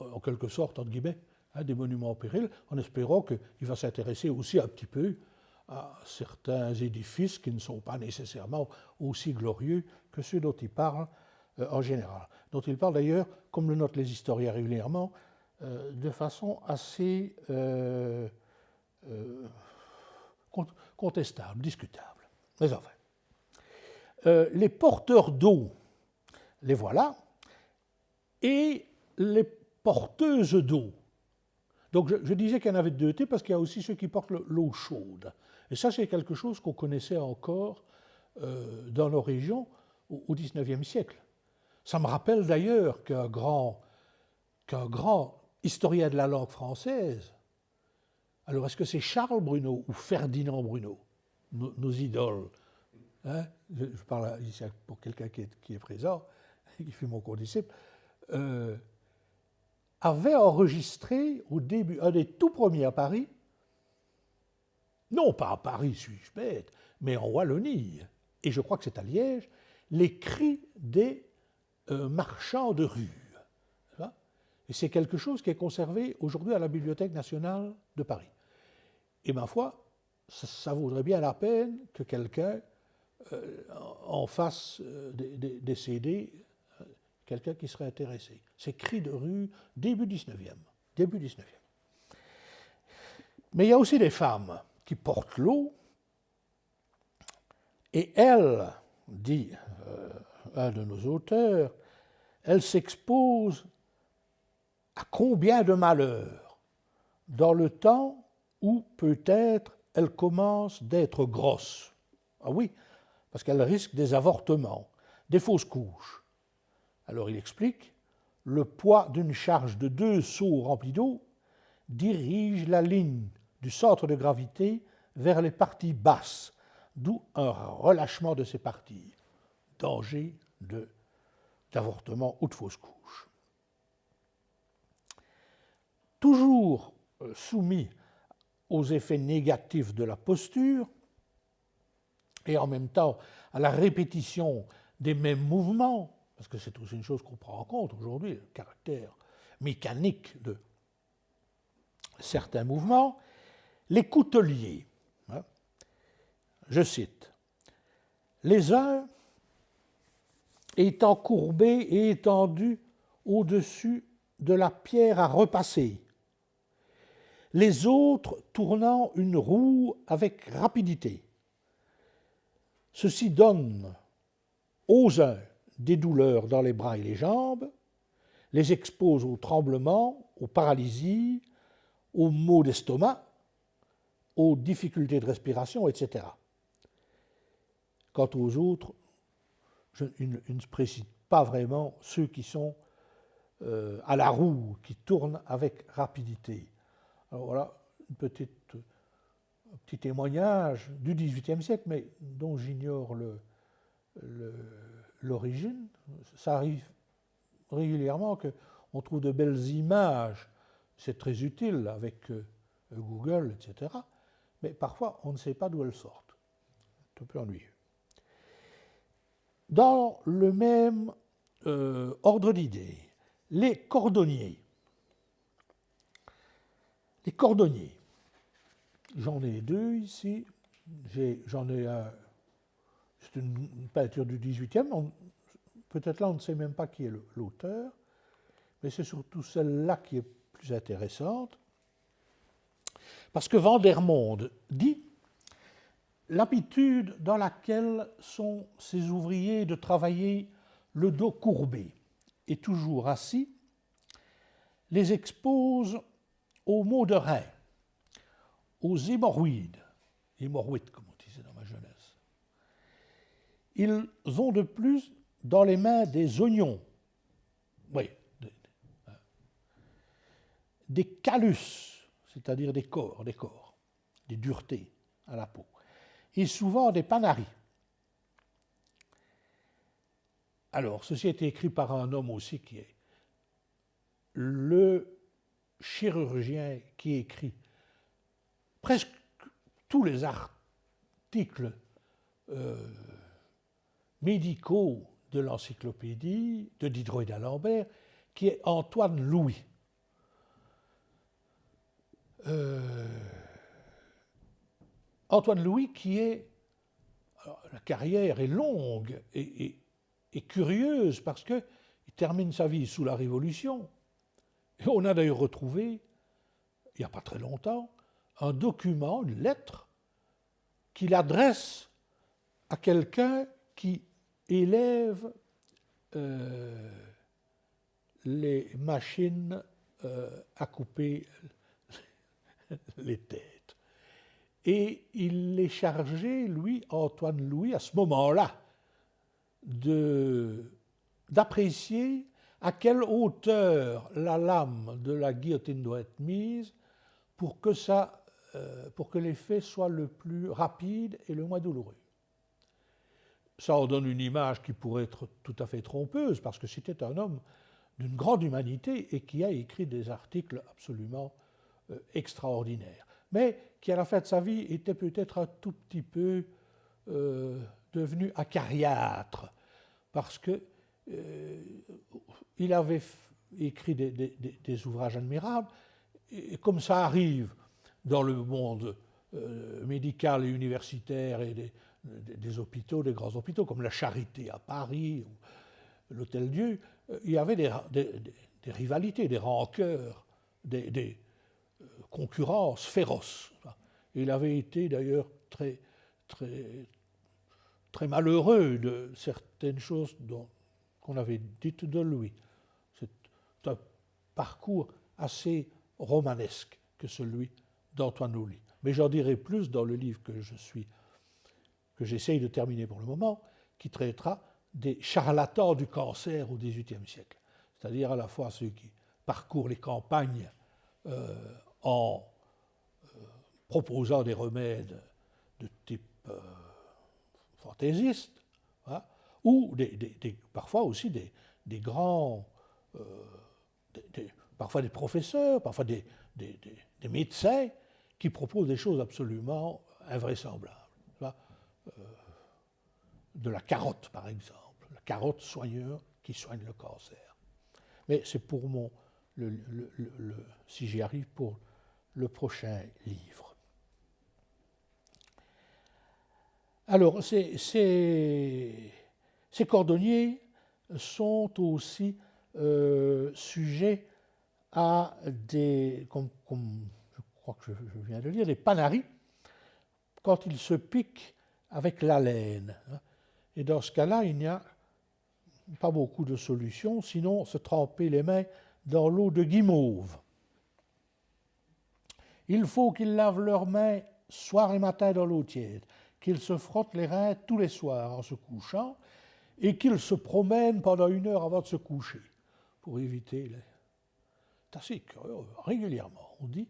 S1: en quelque sorte, entre guillemets, des monuments en péril, en espérant qu'il va s'intéresser aussi un petit peu à certains édifices qui ne sont pas nécessairement aussi glorieux que ceux dont il parle en général. Dont il parle d'ailleurs, comme le notent les historiens régulièrement, de façon assez contestable, discutable. Mais enfin, les porteurs d'eau, les voilà, et les porteuses d'eau. Donc je disais qu'il y en avait deux types, parce qu'il y a aussi ceux qui portent l'eau chaude. Et ça, c'est quelque chose qu'on connaissait encore dans nos régions au XIXe siècle. Ça me rappelle d'ailleurs qu'un grand historien de la langue française, alors est-ce que c'est Charles Bruno ou Ferdinand Bruno, nos idoles, hein, je parle ici pour quelqu'un qui est présent, qui fut mon condisciple, avait enregistré au début, un des tout premiers à Paris, non pas à Paris, suis-je bête, mais en Wallonie, et je crois que c'est à Liège, les cris des marchands de rue. Et c'est quelque chose qui est conservé aujourd'hui à la Bibliothèque nationale de Paris. Et ma foi, ça vaudrait bien la peine que quelqu'un en fasse des CD, quelqu'un qui serait intéressé. C'est Cris de rue, début 19e. Début 19e. Mais il y a aussi des femmes qui portent l'eau, et elles, dit un de nos auteurs, elles s'exposent à combien de malheurs dans le temps où peut-être elles commencent d'être grosses. Ah oui, parce qu'elles risquent des avortements, des fausses couches. Alors il explique, le poids d'une charge de 2 seaux remplis d'eau dirige la ligne du centre de gravité vers les parties basses, d'où un relâchement de ces parties. Danger d'avortement ou de fausse couche. Toujours soumis aux effets négatifs de la posture et en même temps à la répétition des mêmes mouvements, parce que c'est aussi une chose qu'on prend en compte aujourd'hui, le caractère mécanique de certains mouvements, les couteliers, je cite, « Les uns étant courbés et étendus au-dessus de la pierre à repasser, les autres tournant une roue avec rapidité. Ceci donne aux uns des douleurs dans les bras et les jambes, les expose aux tremblements, aux paralysies, aux maux d'estomac, aux difficultés de respiration, etc. Quant aux autres, il ne se précise pas vraiment ceux qui sont à la roue, qui tournent avec rapidité. Alors voilà un petit témoignage du XVIIIe siècle, mais dont j'ignore l'origine. Ça arrive régulièrement qu'on trouve de belles images, c'est très utile avec Google, etc. Mais parfois, on ne sait pas d'où elles sortent. C'est un peu ennuyeux. Dans le même ordre d'idées, les cordonniers. Les cordonniers. J'en ai 2 ici. J'en ai un. C'est une peinture du XVIIIe. Peut-être là, on ne sait même pas qui est l'auteur. Mais c'est surtout celle-là qui est plus intéressante. Parce que Vandermonde dit l'habitude dans laquelle sont ces ouvriers de travailler le dos courbé et toujours assis les expose aux maux de rein, aux hémorroïdes comme on disait dans ma jeunesse. Ils ont de plus dans les mains des oignons, oui, des callus, c'est-à-dire des corps, des duretés à la peau, et souvent des panaris. Alors, ceci a été écrit par un homme aussi qui est le chirurgien qui écrit presque tous les articles médicaux de l'encyclopédie de Diderot et d'Alembert, qui est Antoine Louis. Antoine Louis qui est... Alors, la carrière est longue et curieuse parce qu'il termine sa vie sous la Révolution. Et on a d'ailleurs retrouvé, il n'y a pas très longtemps, un document, une lettre, qu'il adresse à quelqu'un qui élève les machines à couper les têtes. Et il est chargé, lui, Antoine Louis, à ce moment-là, d'apprécier à quelle hauteur la lame de la guillotine doit être mise pour que l'effet soit le plus rapide et le moins douloureux. Ça en donne une image qui pourrait être tout à fait trompeuse, parce que c'était un homme d'une grande humanité et qui a écrit des articles absolument extraordinaires, mais qui, à la fin de sa vie, était peut-être un tout petit peu devenu acariâtre, parce que il avait écrit des ouvrages admirables. Et comme ça arrive dans le monde médical et universitaire et des hôpitaux, des grands hôpitaux, comme la Charité à Paris, ou l'Hôtel-Dieu, il y avait des rivalités, des rancœurs, des concurrences féroces. Il avait été d'ailleurs très malheureux de certaines choses qu'on avait dites de lui. C'est un parcours assez romanesque que celui d'Antoine Loulis. Mais j'en dirai plus dans le livre que j'essaye de terminer pour le moment, qui traitera des charlatans du cancer au XVIIIe siècle. C'est-à-dire à la fois ceux qui parcourent les campagnes en proposant des remèdes de type fantaisiste, hein, ou parfois aussi des grands, parfois des professeurs, parfois des médecins qui proposent des choses absolument invraisemblables. De la carotte, par exemple, la carotte soigneur qui soigne le cancer. Mais c'est pour si j'y arrive, pour le prochain livre. Alors, ces cordonniers sont aussi sujets à comme je crois que je viens de lire, des panaries, quand ils se piquent avec la laine. Et dans ce cas-là, il n'y a pas beaucoup de solutions, sinon se tremper les mains dans l'eau de guimauve. Il faut qu'ils lavent leurs mains soir et matin dans l'eau tiède, qu'ils se frottent les reins tous les soirs en se couchant et qu'ils se promènent pendant 1 heure avant de se coucher pour éviter les... C'est assez curieux, régulièrement on dit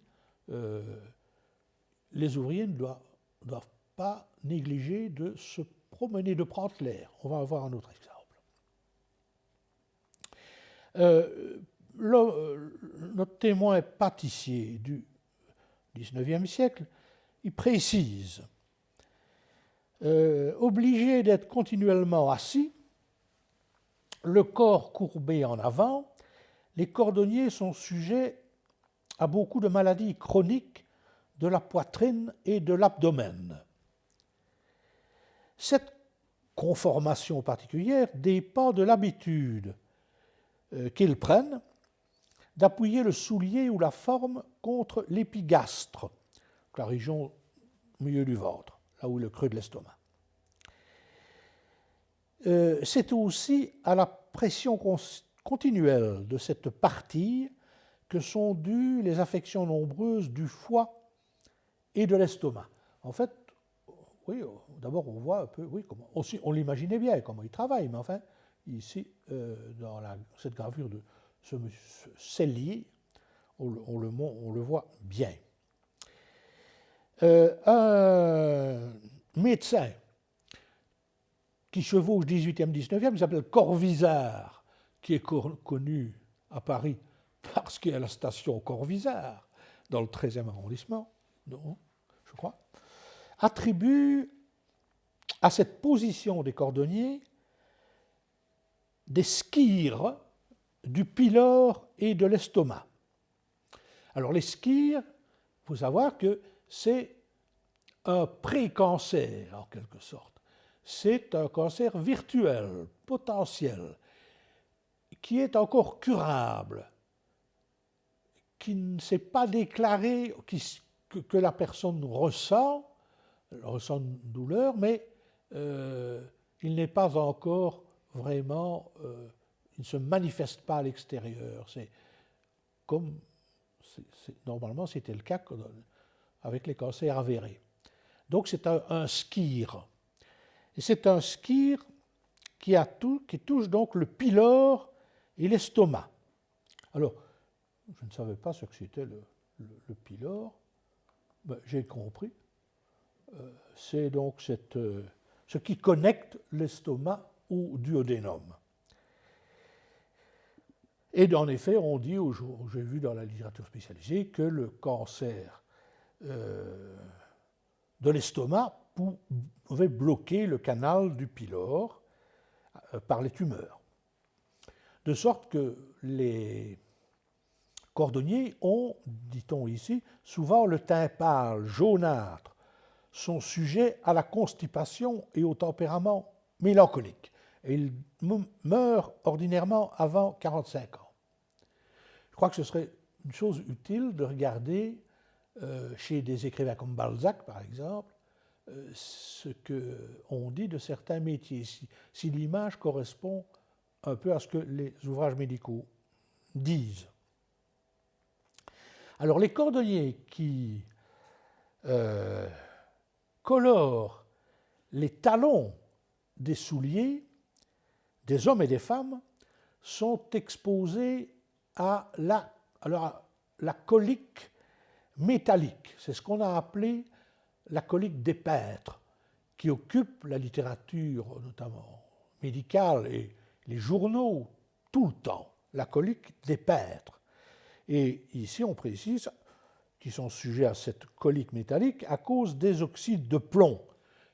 S1: les ouvriers ne doivent pas négliger de se promener, de prendre l'air. On va avoir un autre exemple. Notre témoin pâtissier du XIXe siècle, il précise obligé d'être continuellement assis, le corps courbé en avant, les cordonniers sont sujets à beaucoup de maladies chroniques de la poitrine et de l'abdomen. Cette conformation particulière dépend de l'habitude qu'ils prennent d'appuyer le soulier ou la forme contre l'épigastre, la région au milieu du ventre, là où est le creux de l'estomac. C'est aussi à la pression continuelle de cette partie que sont dues les affections nombreuses du foie et de l'estomac. En fait, oui, d'abord on voit un peu, oui, comment, aussi, on l'imaginait bien comment il travaille, mais enfin, ici, dans cette gravure de ce Sellier, on le voit bien. Un médecin qui chevauche 18e, 19e, il s'appelle Corvisart, qui est connu à Paris parce qu'il y a la station Corvisart, dans le 13e arrondissement, non, je crois, attribue à cette position des cordonniers des squires du pylore et de l'estomac. Alors les squires, il faut savoir que c'est un pré-cancer, en quelque sorte. C'est un cancer virtuel, potentiel, qui est encore curable, qui ne s'est pas déclaré, que la personne ressent une douleur, mais il n'est pas encore vraiment, il ne se manifeste pas à l'extérieur. Normalement, c'était le cas avec les cancers avérés. Donc c'est un squire. Et c'est un squire qui touche donc le pylore et l'estomac. Alors, je ne savais pas ce que c'était le pylore. Ben, j'ai compris. C'est donc ce qui connecte l'estomac au duodénum. Et en effet, on dit, j'ai vu dans la littérature spécialisée, que le cancer de l'estomac pouvait bloquer le canal du pylore par les tumeurs. De sorte que les cordonniers ont, dit-on ici, souvent le teint pâle, jaunâtre, sont sujets à la constipation et au tempérament mélancolique. Et ils meurent ordinairement avant 45 ans. Je crois que ce serait une chose utile de regarder chez des écrivains comme Balzac, par exemple, ce qu'on dit de certains métiers, si l'image correspond un peu à ce que les ouvrages médicaux disent. Alors les cordonniers qui colorent les talons des souliers des hommes et des femmes sont exposés à la colique métallique. C'est ce qu'on a appelé la colique d'Hépêtre, qui occupe la littérature, notamment médicale, et les journaux tout le temps, la colique d'Hépêtre. Et ici, on précise qu'ils sont sujets à cette colique métallique à cause des oxydes de plomb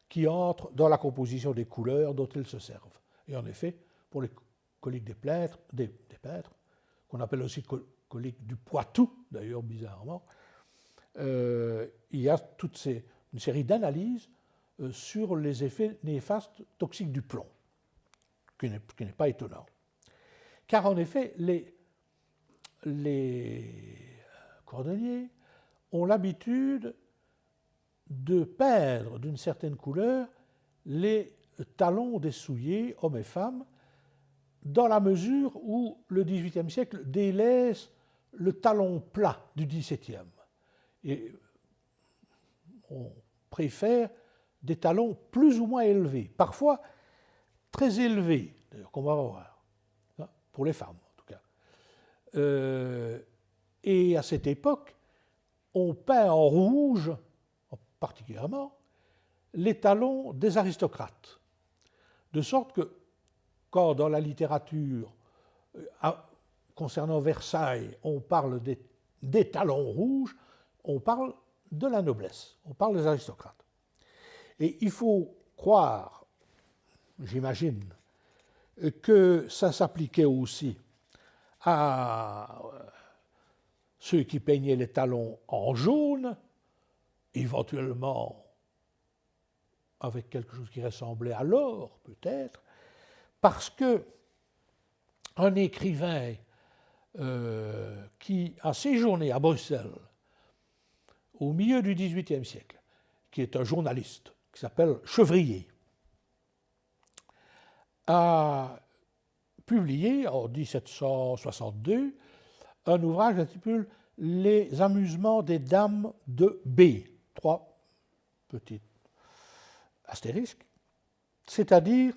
S1: qui entrent dans la composition des couleurs dont ils se servent. Et en effet, pour les coliques d'Hépêtre, qu'on appelle aussi colique du Poitou, d'ailleurs bizarrement, il y a une série d'analyses sur les effets néfastes toxiques du plomb, qui n'est pas étonnant. Car en effet, les cordonniers ont l'habitude de peindre d'une certaine couleur les talons des souliers, hommes et femmes, dans la mesure où le XVIIIe siècle délaisse le talon plat du XVIIe. Et on préfère des talons plus ou moins élevés, parfois très élevés, d'ailleurs, qu'on va voir, pour les femmes en tout cas. Et à cette époque, on peint en rouge, particulièrement, les talons des aristocrates. De sorte que, quand dans la littérature concernant Versailles, on parle des talons rouges, on parle de la noblesse, on parle des aristocrates. Et il faut croire, j'imagine, que ça s'appliquait aussi à ceux qui peignaient les talons en jaune, éventuellement avec quelque chose qui ressemblait à l'or, peut-être, parce que un écrivain qui a séjourné à Bruxelles au milieu du XVIIIe siècle, qui est un journaliste, qui s'appelle Chevrier, a publié en 1762 un ouvrage intitulé « Les amusements des dames de B », 3 petits astérisques, c'est-à-dire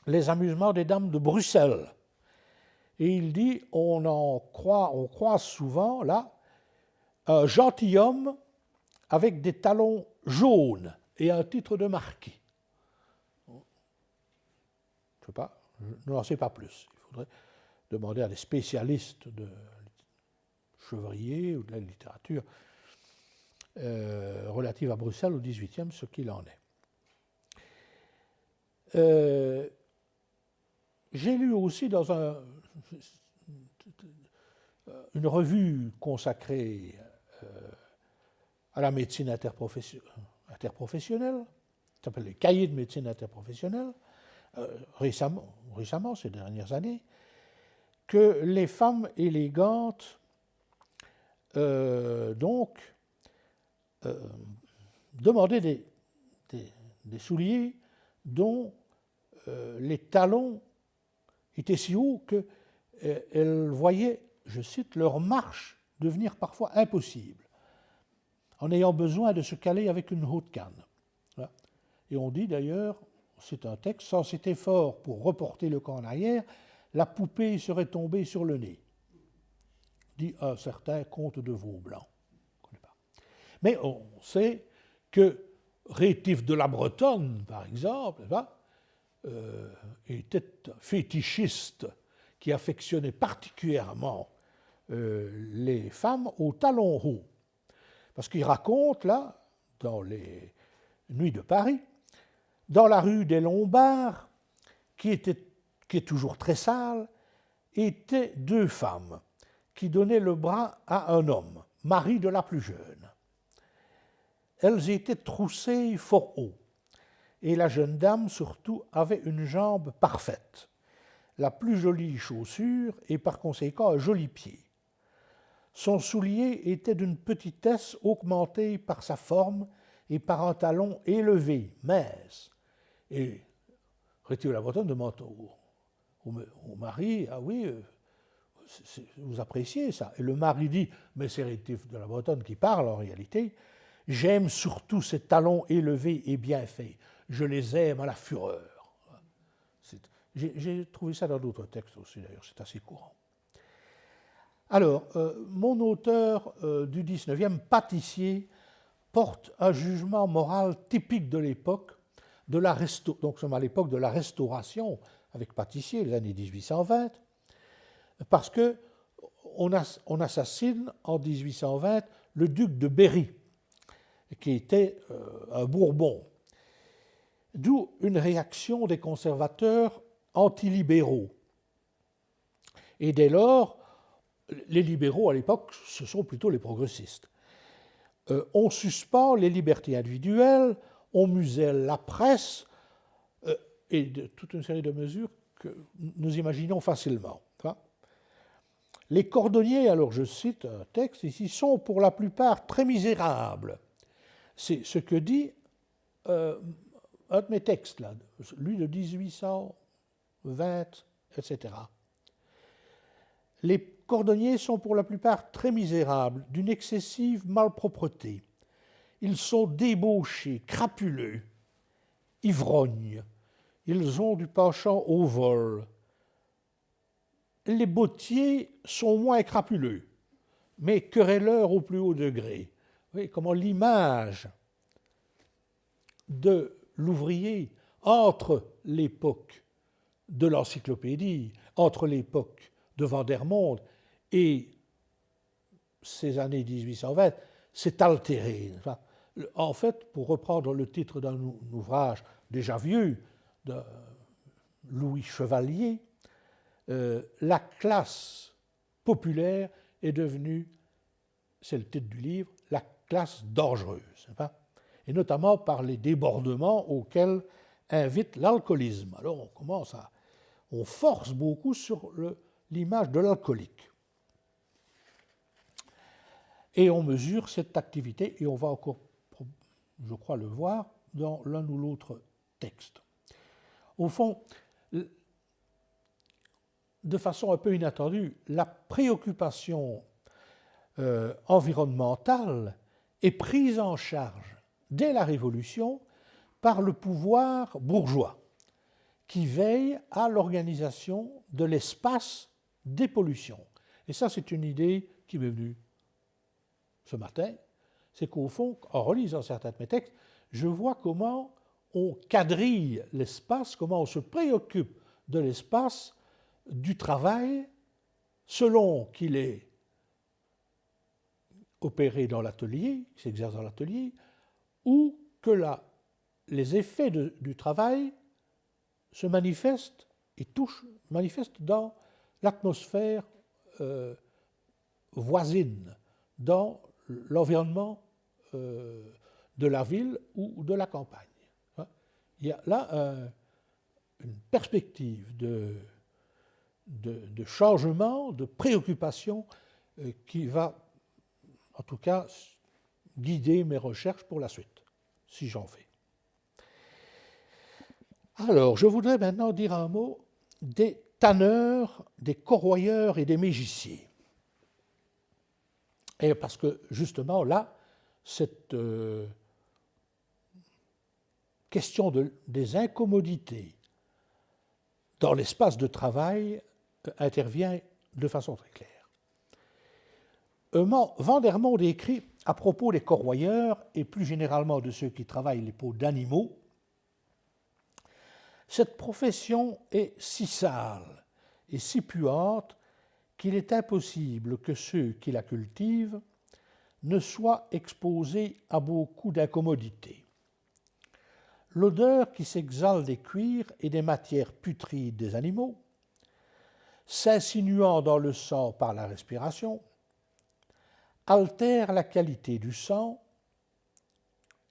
S1: les amusements des dames de Bruxelles. Et il dit, on croise souvent là un gentilhomme avec des talons jaunes et un titre de marquis. Je ne sais pas, je n'en sais pas plus. Il faudrait demander à des spécialistes de Chevrier ou de la littérature relative à Bruxelles au XVIIIe ce qu'il en est. J'ai lu aussi dans une revue consacrée à la médecine interprofessionnelle, qui s'appelle les Cahiers de médecine interprofessionnelle, récemment, ces dernières années, que les femmes élégantes demandaient des souliers dont les talons étaient si hauts qu'elles voyaient, je cite, leur marche devenir parfois impossible, en ayant besoin de se caler avec une haute canne. Voilà. Et on dit d'ailleurs, c'est un texte, sans cet effort pour reporter le corps en arrière, la poupée serait tombée sur le nez, dit un certain comte de Vaublanc. Mais on sait que Rétif de la Bretonne, par exemple, était un fétichiste qui affectionnait particulièrement les femmes aux talons hauts. Parce qu'il raconte, là, dans les Nuits de Paris, dans la rue des Lombards, qui est toujours très sale, étaient deux femmes qui donnaient le bras à un homme, mari de la plus jeune. Elles étaient troussées fort haut, et la jeune dame surtout avait une jambe parfaite, la plus jolie chaussure et par conséquent un joli pied. Son soulier était d'une petitesse augmentée par sa forme et par un talon élevé, mince. Et Rétille la Bretonne demande au mari, ah oui, vous appréciez ça. Et le mari dit, mais c'est Rétille de la Bretonne qui parle en réalité, j'aime surtout ces talons élevés et bien faits, je les aime à la fureur. J'ai trouvé ça dans d'autres textes aussi d'ailleurs, c'est assez courant. Alors, mon auteur du 19e, Patissier, porte un jugement moral typique de l'époque, donc sommes à l'époque de la Restauration, avec Patissier, les années 1820, parce qu'on assassine en 1820 le duc de Berry, qui était un Bourbon, d'où une réaction des conservateurs antilibéraux. Et dès lors, les libéraux à l'époque, ce sont plutôt les progressistes. On suspend les libertés individuelles, on muselle la presse, et toute une série de mesures que nous imaginons facilement. Les cordonniers, alors je cite un texte ici, sont pour la plupart très misérables. C'est ce que dit un de mes textes, là, lui de 1820, etc. Les cordonniers sont pour la plupart très misérables, d'une excessive malpropreté. Ils sont débauchés, crapuleux, ivrognes. Ils ont du penchant au vol. Les bottiers sont moins crapuleux, mais querelleurs au plus haut degré. Vous voyez comment l'image de l'ouvrier entre l'époque de l'encyclopédie, entre l'époque de Vandermonde et ces années 1820, s'est altérée. En fait, pour reprendre le titre d'un ouvrage déjà vieux de Louis Chevalier, la classe populaire est devenue, c'est le titre du livre, la classe dangereuse, et notamment par les débordements auxquels invite l'alcoolisme. Alors on force beaucoup sur l'image de l'alcoolique. Et on mesure cette activité, et on va encore, je crois, le voir dans l'un ou l'autre texte. Au fond, de façon un peu inattendue, la préoccupation environnementale est prise en charge dès la Révolution par le pouvoir bourgeois, qui veille à l'organisation de l'espace des pollutions. Et ça, c'est une idée qui m'est venue ce matin, c'est qu'au fond, en relisant certains de mes textes, je vois comment on quadrille l'espace, comment on se préoccupe de l'espace du travail selon qu'il est opéré dans l'atelier, qui s'exerce dans l'atelier, ou que les effets du travail se manifestent et manifestent dans l'atmosphère voisine, dans l'environnement de la ville ou de la campagne. Il y a là une perspective de changement, de préoccupation qui va, en tout cas, guider mes recherches pour la suite, si j'en fais. Alors, je voudrais maintenant dire un mot des tanneurs, des corroyeurs et des mégissiers. Et parce que, justement, là, cette question des incommodités dans l'espace de travail intervient de façon très claire. Vandermonde écrit à propos des corroyeurs et plus généralement de ceux qui travaillent les peaux d'animaux: cette profession est si sale et si puante qu'il est impossible que ceux qui la cultivent ne soient exposés à beaucoup d'incommodités. L'odeur qui s'exhale des cuirs et des matières putrides des animaux, s'insinuant dans le sang par la respiration, altère la qualité du sang,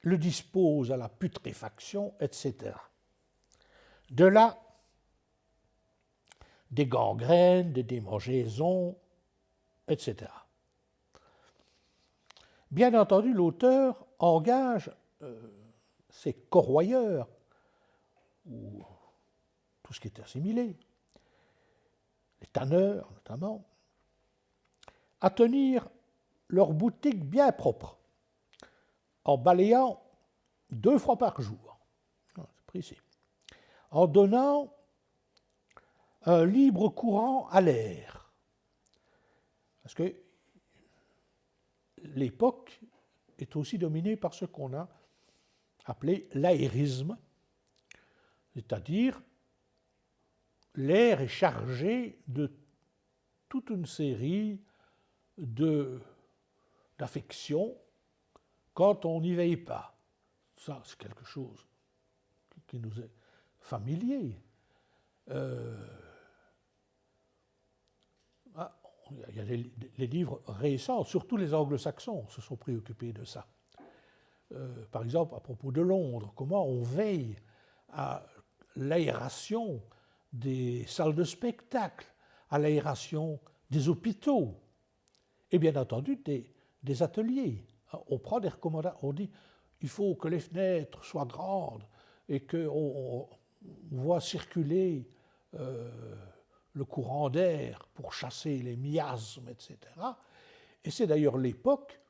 S1: le dispose à la putréfaction, etc. De là, des gangrènes, des démangeaisons, etc. Bien entendu, l'auteur engage ses corroyeurs, ou tout ce qui est assimilé, les tanneurs notamment, à tenir leur boutique bien propre, en balayant 2 fois par jour, c'est précis, en donnant un libre courant à l'air. Parce que l'époque est aussi dominée par ce qu'on a appelé l'aérisme, c'est-à-dire l'air est chargé de toute une série d'affections quand on n'y veille pas. Ça, c'est quelque chose qui nous est familier. Il y a les livres récents, surtout les anglo-saxons, se sont préoccupés de ça. Par exemple, à propos de Londres, comment on veille à l'aération des salles de spectacle, à l'aération des hôpitaux, et bien entendu des ateliers. On prend des recommandations, on dit il faut que les fenêtres soient grandes et qu'on voit circuler le courant d'air pour chasser les miasmes, etc. Et c'est d'ailleurs l'époque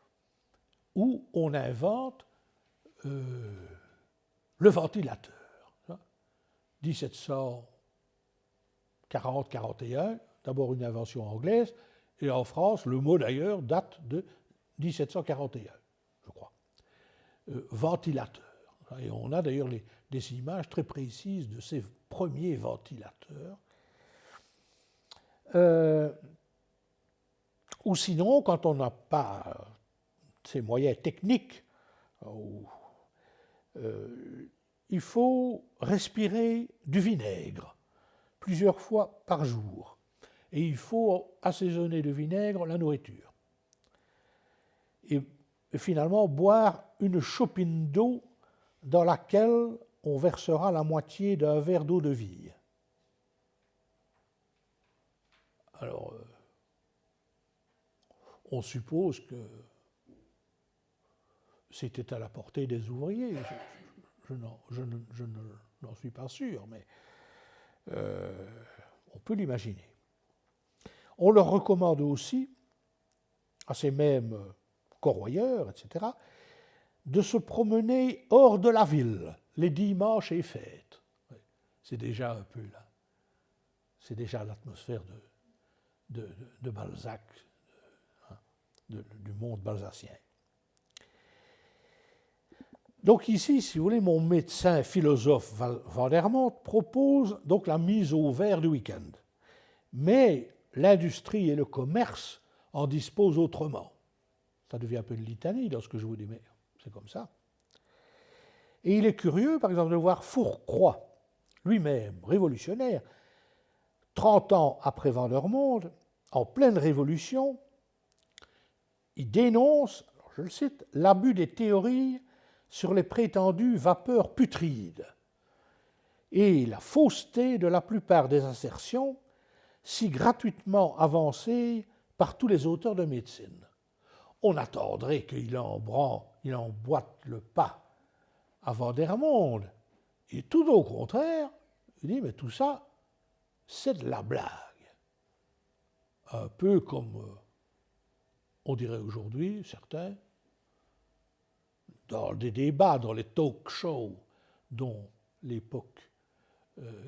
S1: où on invente le ventilateur. 1740-41, d'abord une invention anglaise, et en France, le mot d'ailleurs date de 1741, je crois. Ventilateur. Et on a d'ailleurs des images très précises de ces premiers ventilateurs. Ou sinon, quand on n'a pas ces moyens techniques, il faut respirer du vinaigre plusieurs fois par jour. Et il faut assaisonner de vinaigre la nourriture. Et finalement, boire une chopine d'eau dans laquelle on versera la moitié d'un verre d'eau de vie. Alors, on suppose que c'était à la portée des ouvriers. Je n'en suis pas sûr, mais on peut l'imaginer. On leur recommande aussi, à ces mêmes corroyeurs, etc., de se promener hors de la ville, les dimanches et fêtes. C'est déjà un peu là. C'est déjà l'atmosphère de Balzac, du monde balzacien. Donc ici, si vous voulez, mon médecin philosophe Vandermonde propose donc la mise au vert du week-end. Mais l'industrie et le commerce en disposent autrement. Ça devient un peu une litanie lorsque je vous dis, mais c'est comme ça. Et il est curieux, par exemple, de voir Fourcroy, lui-même révolutionnaire, 30 ans après Vandermonde, en pleine révolution, il dénonce, je le cite, l'abus des théories sur les prétendues vapeurs putrides et la fausseté de la plupart des assertions si gratuitement avancées par tous les auteurs de médecine. On attendrait qu'il emboîte le pas à Vandermonde. Et tout au contraire, il dit, mais tout ça, c'est de la blague. Un peu comme on dirait aujourd'hui, certains, dans des débats, dans les talk shows dont l'époque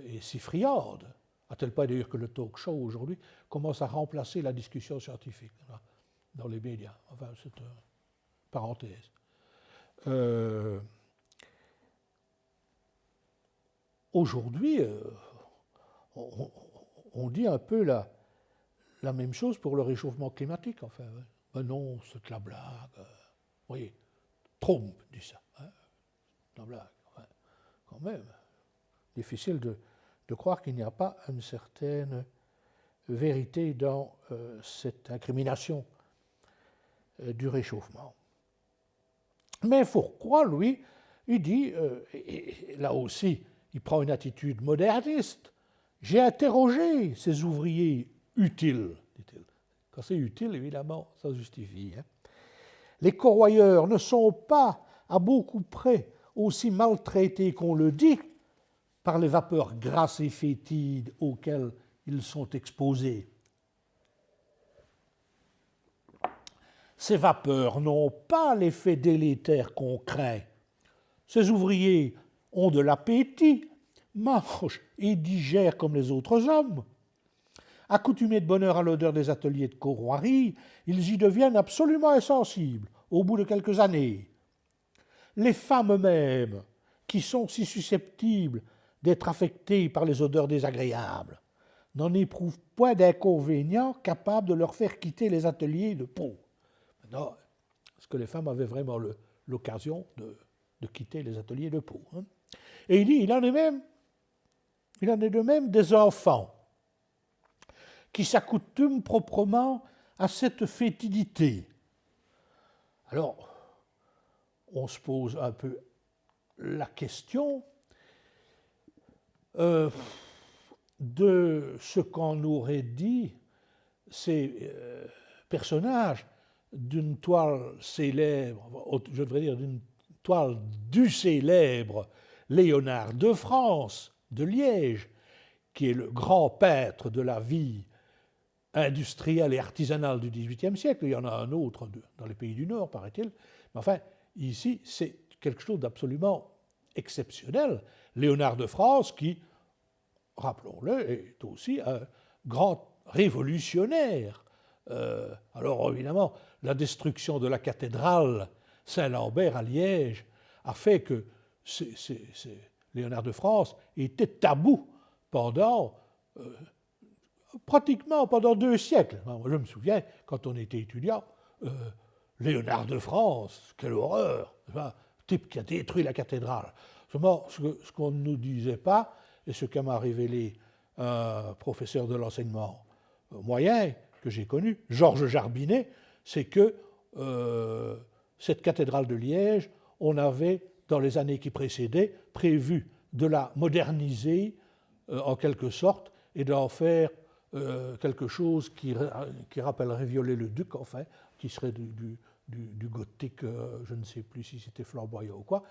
S1: est si friande, à tel point d'ailleurs que le talk show aujourd'hui commence à remplacer la discussion scientifique dans les médias. Enfin, c'est une parenthèse. Aujourd'hui, on dit un peu la même chose pour le réchauffement climatique. Enfin, ben non, c'est de la blague. Vous voyez, Trump dit ça. Hein, la blague. Enfin, quand même, difficile de croire qu'il n'y a pas une certaine vérité dans cette incrimination du réchauffement. Mais Fourcroy, lui, il dit, et là aussi, il prend une attitude moderniste. J'ai interrogé ces ouvriers utiles, dit-il. Quand c'est utile, évidemment, ça justifie. Les corroyeurs ne sont pas à beaucoup près aussi maltraités qu'on le dit par les vapeurs grasses et fétides auxquelles ils sont exposés. Ces vapeurs n'ont pas l'effet délétère qu'on craint. Ces ouvriers ont de l'appétit, mangent et digèrent comme les autres hommes. Accoutumés de bonne heure à l'odeur des ateliers de corroirie, ils y deviennent absolument insensibles au bout de quelques années. Les femmes mêmes, qui sont si susceptibles d'être affectées par les odeurs désagréables, n'en éprouvent point d'inconvénient capable de leur faire quitter les ateliers de peau. Maintenant, est-ce que les femmes avaient vraiment l'occasion de quitter les ateliers de peau, Et il dit, il en est de même des enfants qui s'accoutument proprement à cette fétidité. Alors, on se pose un peu la question de ce qu'on aurait dit ces personnages d'une toile célèbre, je devrais dire d'une toile du célèbre Léonard de France, de Liège, qui est le grand peintre de la vie industrielle et artisanale du XVIIIe siècle. Il y en a un autre dans les pays du Nord, paraît-il. Mais enfin, ici, c'est quelque chose d'absolument exceptionnel. Léonard de France, qui, rappelons-le, est aussi un grand révolutionnaire. Alors, évidemment, la destruction de la cathédrale Saint-Lambert à Liège a fait que Léonard de France était tabou pratiquement pendant 2 siècles. Moi, je me souviens, quand on était étudiant, Léonard de France, quelle horreur, type qui a détruit la cathédrale. Seulement, ce qu'on ne nous disait pas, et ce qu'a m'a révélé un professeur de l'enseignement moyen que j'ai connu, Georges Jarbinet, c'est que cette cathédrale de Liège, on avait, dans les années qui précédaient, prévu de la moderniser en quelque sorte et d'en faire quelque chose qui rappellerait Viollet-le-Duc, enfin, qui serait du gothique, je ne sais plus si c'était flamboyant ou quoi,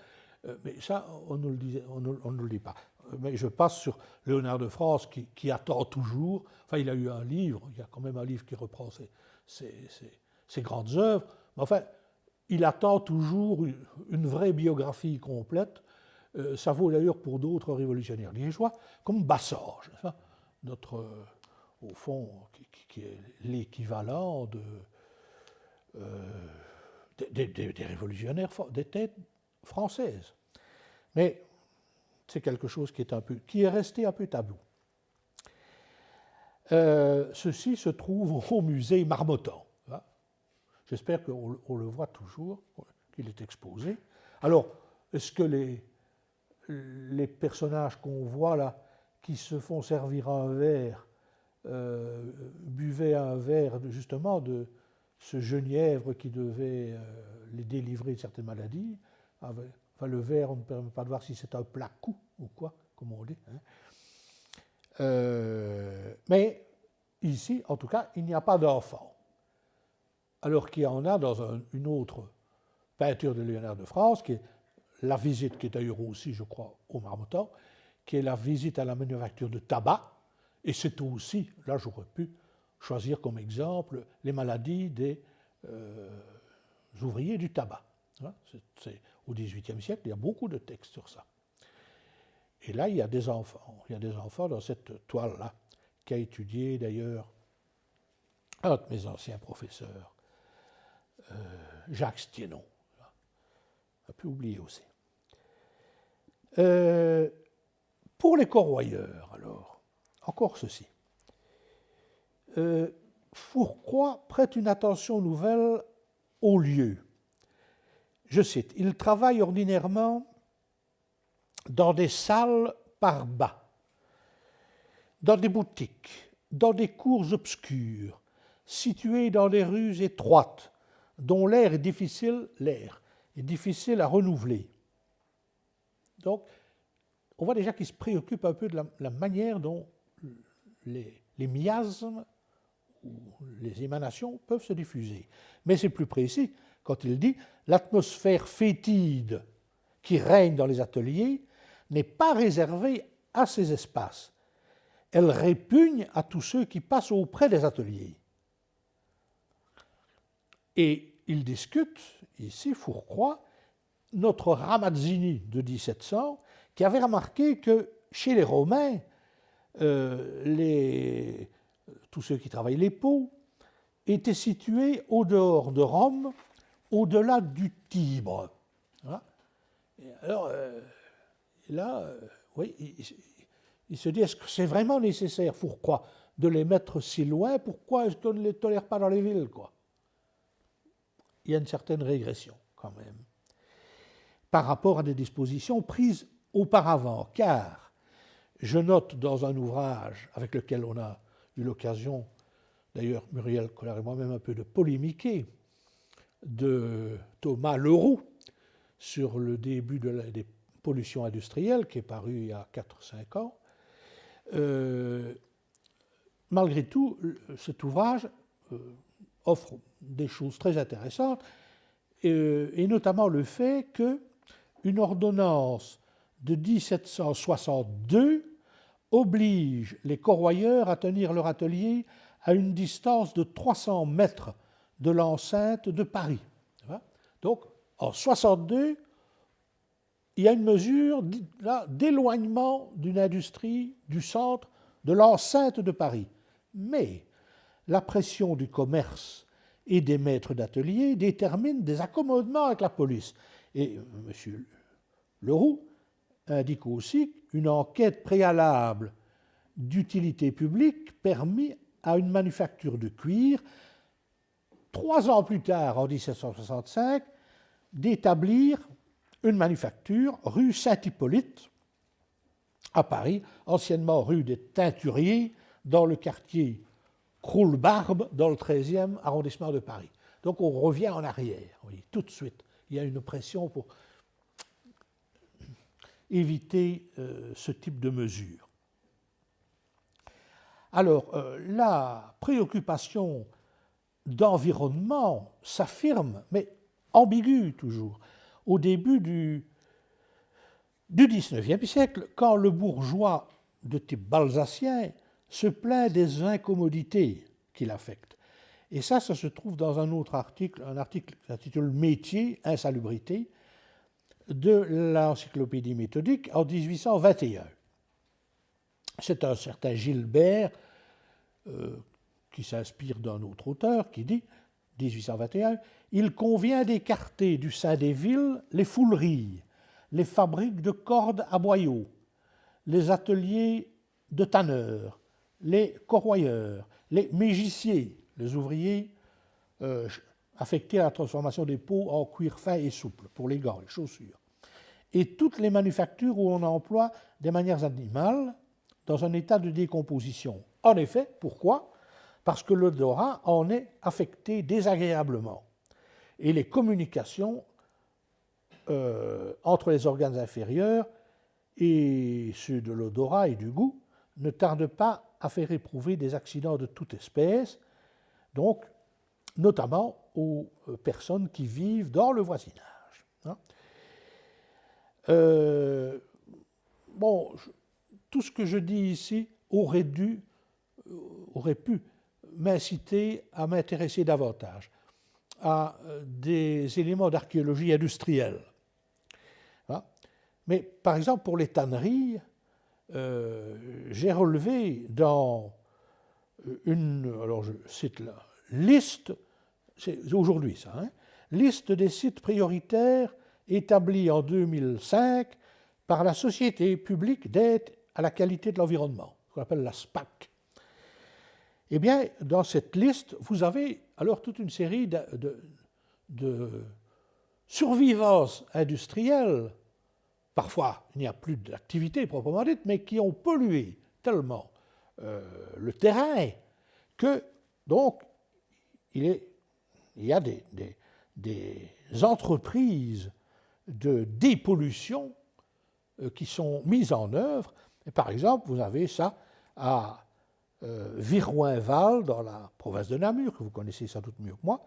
S1: mais ça, on ne le dit pas. Mais je passe sur Léonard de France qui attend toujours, enfin il a eu un livre, il y a quand même un livre qui reprend ses grandes œuvres, mais enfin, il attend toujours une vraie biographie complète. Ça vaut d'ailleurs pour d'autres révolutionnaires liégeois, comme Bassage, notre, au fond, qui est l'équivalent des révolutionnaires, des têtes françaises. Mais c'est quelque chose qui est resté un peu tabou. Ceci se trouve au musée Marmottan. J'espère qu'on le voit toujours, qu'il est exposé. Alors, est-ce que les personnages qu'on voit là, qui se font servir un verre, buvaient un verre justement de ce genièvre qui devait les délivrer de certaines maladies? Enfin, le verre, on ne permet pas de voir si c'est un placou ou quoi, comme on dit. Mais ici, en tout cas, il n'y a pas d'enfant. Alors qu'il y en a dans une autre peinture de Léonard de France, qui est la visite, qui est d'ailleurs aussi, je crois, au Marmottan, qui est la visite à la manufacture de tabac, et c'est aussi, là j'aurais pu choisir comme exemple les maladies des ouvriers du tabac. C'est au XVIIIe siècle, il y a beaucoup de textes sur ça. Et là, il y a des enfants. Il y a des enfants dans cette toile-là, qu'a étudié d'ailleurs un de mes anciens professeurs, Jacques Stiénon. On a pu oublier aussi. Pour les corroyeurs, alors, encore ceci. Fourcroy prête une attention nouvelle au lieu. Je cite, « Il travaille ordinairement dans des salles par bas, dans des boutiques, dans des cours obscures, situées dans des rues étroites, dont l'air est difficile à renouveler. Donc, on voit déjà qu'il se préoccupe un peu de la manière dont les miasmes ou les émanations peuvent se diffuser. Mais c'est plus précis quand il dit « l'atmosphère fétide qui règne dans les ateliers n'est pas réservée à ces espaces. Elle répugne à tous ceux qui passent auprès des ateliers. » Et il discute, ici, Fourcroy, notre Ramazzini de 1700, qui avait remarqué que chez les Romains, tous ceux qui travaillent les peaux étaient situés au dehors de Rome, au-delà du Tibre. Voilà. Alors, là, oui, il se dit, est-ce que c'est vraiment nécessaire, Fourcroy, de les mettre si loin? Pourquoi est-ce qu'on ne les tolère pas dans les villes, quoi? Il y a une certaine régression, quand même, par rapport à des dispositions prises auparavant, car je note dans un ouvrage avec lequel on a eu l'occasion, d'ailleurs Muriel Collard et moi-même un peu de polémiquer, de Thomas Leroux sur le début des pollutions industrielles, qui est paru il y a 4-5 ans. Malgré tout, cet ouvrage offre des choses très intéressantes, et notamment le fait qu'une ordonnance de 1762 oblige les corroyeurs à tenir leur atelier à une distance de 300 mètres de l'enceinte de Paris. Donc, en 62, il y a une mesure d'éloignement d'une industrie du centre de l'enceinte de Paris. Mais la pression du commerce et des maîtres d'atelier détermine des accommodements avec la police. Et M. Leroux indique aussi qu'une enquête préalable d'utilité publique permit à une manufacture de cuir, 3 ans plus tard, en 1765, d'établir une manufacture rue Saint-Hippolyte, à Paris, anciennement rue des Teinturiers, dans le quartier Croulebarbe, dans le 13e arrondissement de Paris. Donc on revient en arrière, oui, tout de suite. Il y a une pression pour éviter ce type de mesure. Alors, la préoccupation d'environnement s'affirme, mais ambiguë toujours, au début du XIXe siècle, quand le bourgeois de type balsacien se plaint des incommodités qui l'affectent. Et ça se trouve dans un autre article, un article qui s'intitule « Métier, insalubrité » de l'Encyclopédie méthodique en 1821. C'est un certain Gilbert qui s'inspire d'un autre auteur qui dit, 1821, « Il convient d'écarter du sein des villes les fouleries, les fabriques de cordes à boyaux, les ateliers de tanneurs, les corroyeurs, les mégiciers, les ouvriers affectés à la transformation des peaux en cuir fin et souple, pour les gants, les chaussures, et toutes les manufactures où on emploie des manières animales dans un état de décomposition. En effet, pourquoi? Parce que l'odorat en est affecté désagréablement. Et les communications entre les organes inférieurs et ceux de l'odorat et du goût ne tardent pas à faire éprouver des accidents de toute espèce, donc notamment aux personnes qui vivent dans le voisinage. Tout ce que je dis ici aurait pu m'inciter à m'intéresser davantage à des éléments d'archéologie industrielle. Mais par exemple, pour les tanneries, j'ai relevé dans alors je cite la liste, c'est aujourd'hui ça, liste des sites prioritaires établis en 2005 par la Société publique d'aide à la qualité de l'environnement, qu'on appelle la SPAC. Eh bien, dans cette liste, vous avez alors toute une série de survivances industrielles. Parfois, il n'y a plus d'activité proprement dite, mais qui ont pollué tellement le terrain, que donc il y a des entreprises de dépollution qui sont mises en œuvre. Et par exemple, vous avez ça à Viroinval, dans la province de Namur, que vous connaissez sans doute mieux que moi.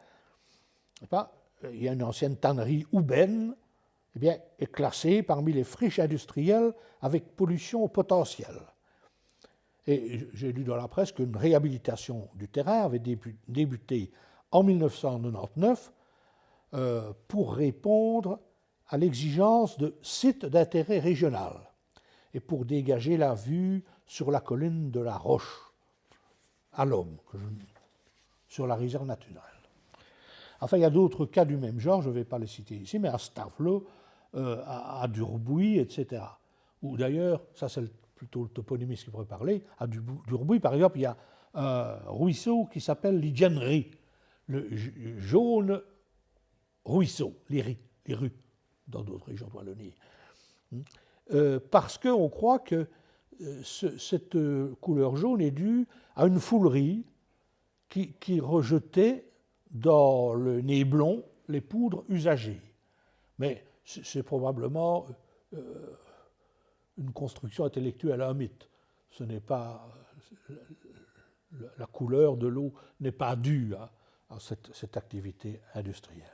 S1: Il y a une ancienne tannerie Houben, est classée parmi les friches industrielles avec pollution au potentiel. Et j'ai lu dans la presse qu'une réhabilitation du terrain avait débuté en 1999 pour répondre à l'exigence de sites d'intérêt régional et pour dégager la vue sur la colline de la Roche, à l'Homme, sur la réserve naturelle. Enfin, il y a d'autres cas du même genre, je ne vais pas les citer ici, mais à Stavelot, à Durbuy, etc. Ou d'ailleurs, ça c'est plutôt le toponymiste qui pourrait parler, à Durbuy, par exemple, il y a un ruisseau qui s'appelle l'Idiennerie, le jaune ruisseau, les rues, dans d'autres régions de Wallonie. Parce qu'on croit que cette couleur jaune est due à une foulerie qui rejetait dans le Néblon les poudres usagées. Mais c'est probablement une construction intellectuelle, un mythe. Ce n'est pas la couleur de l'eau n'est pas due à cette activité industrielle.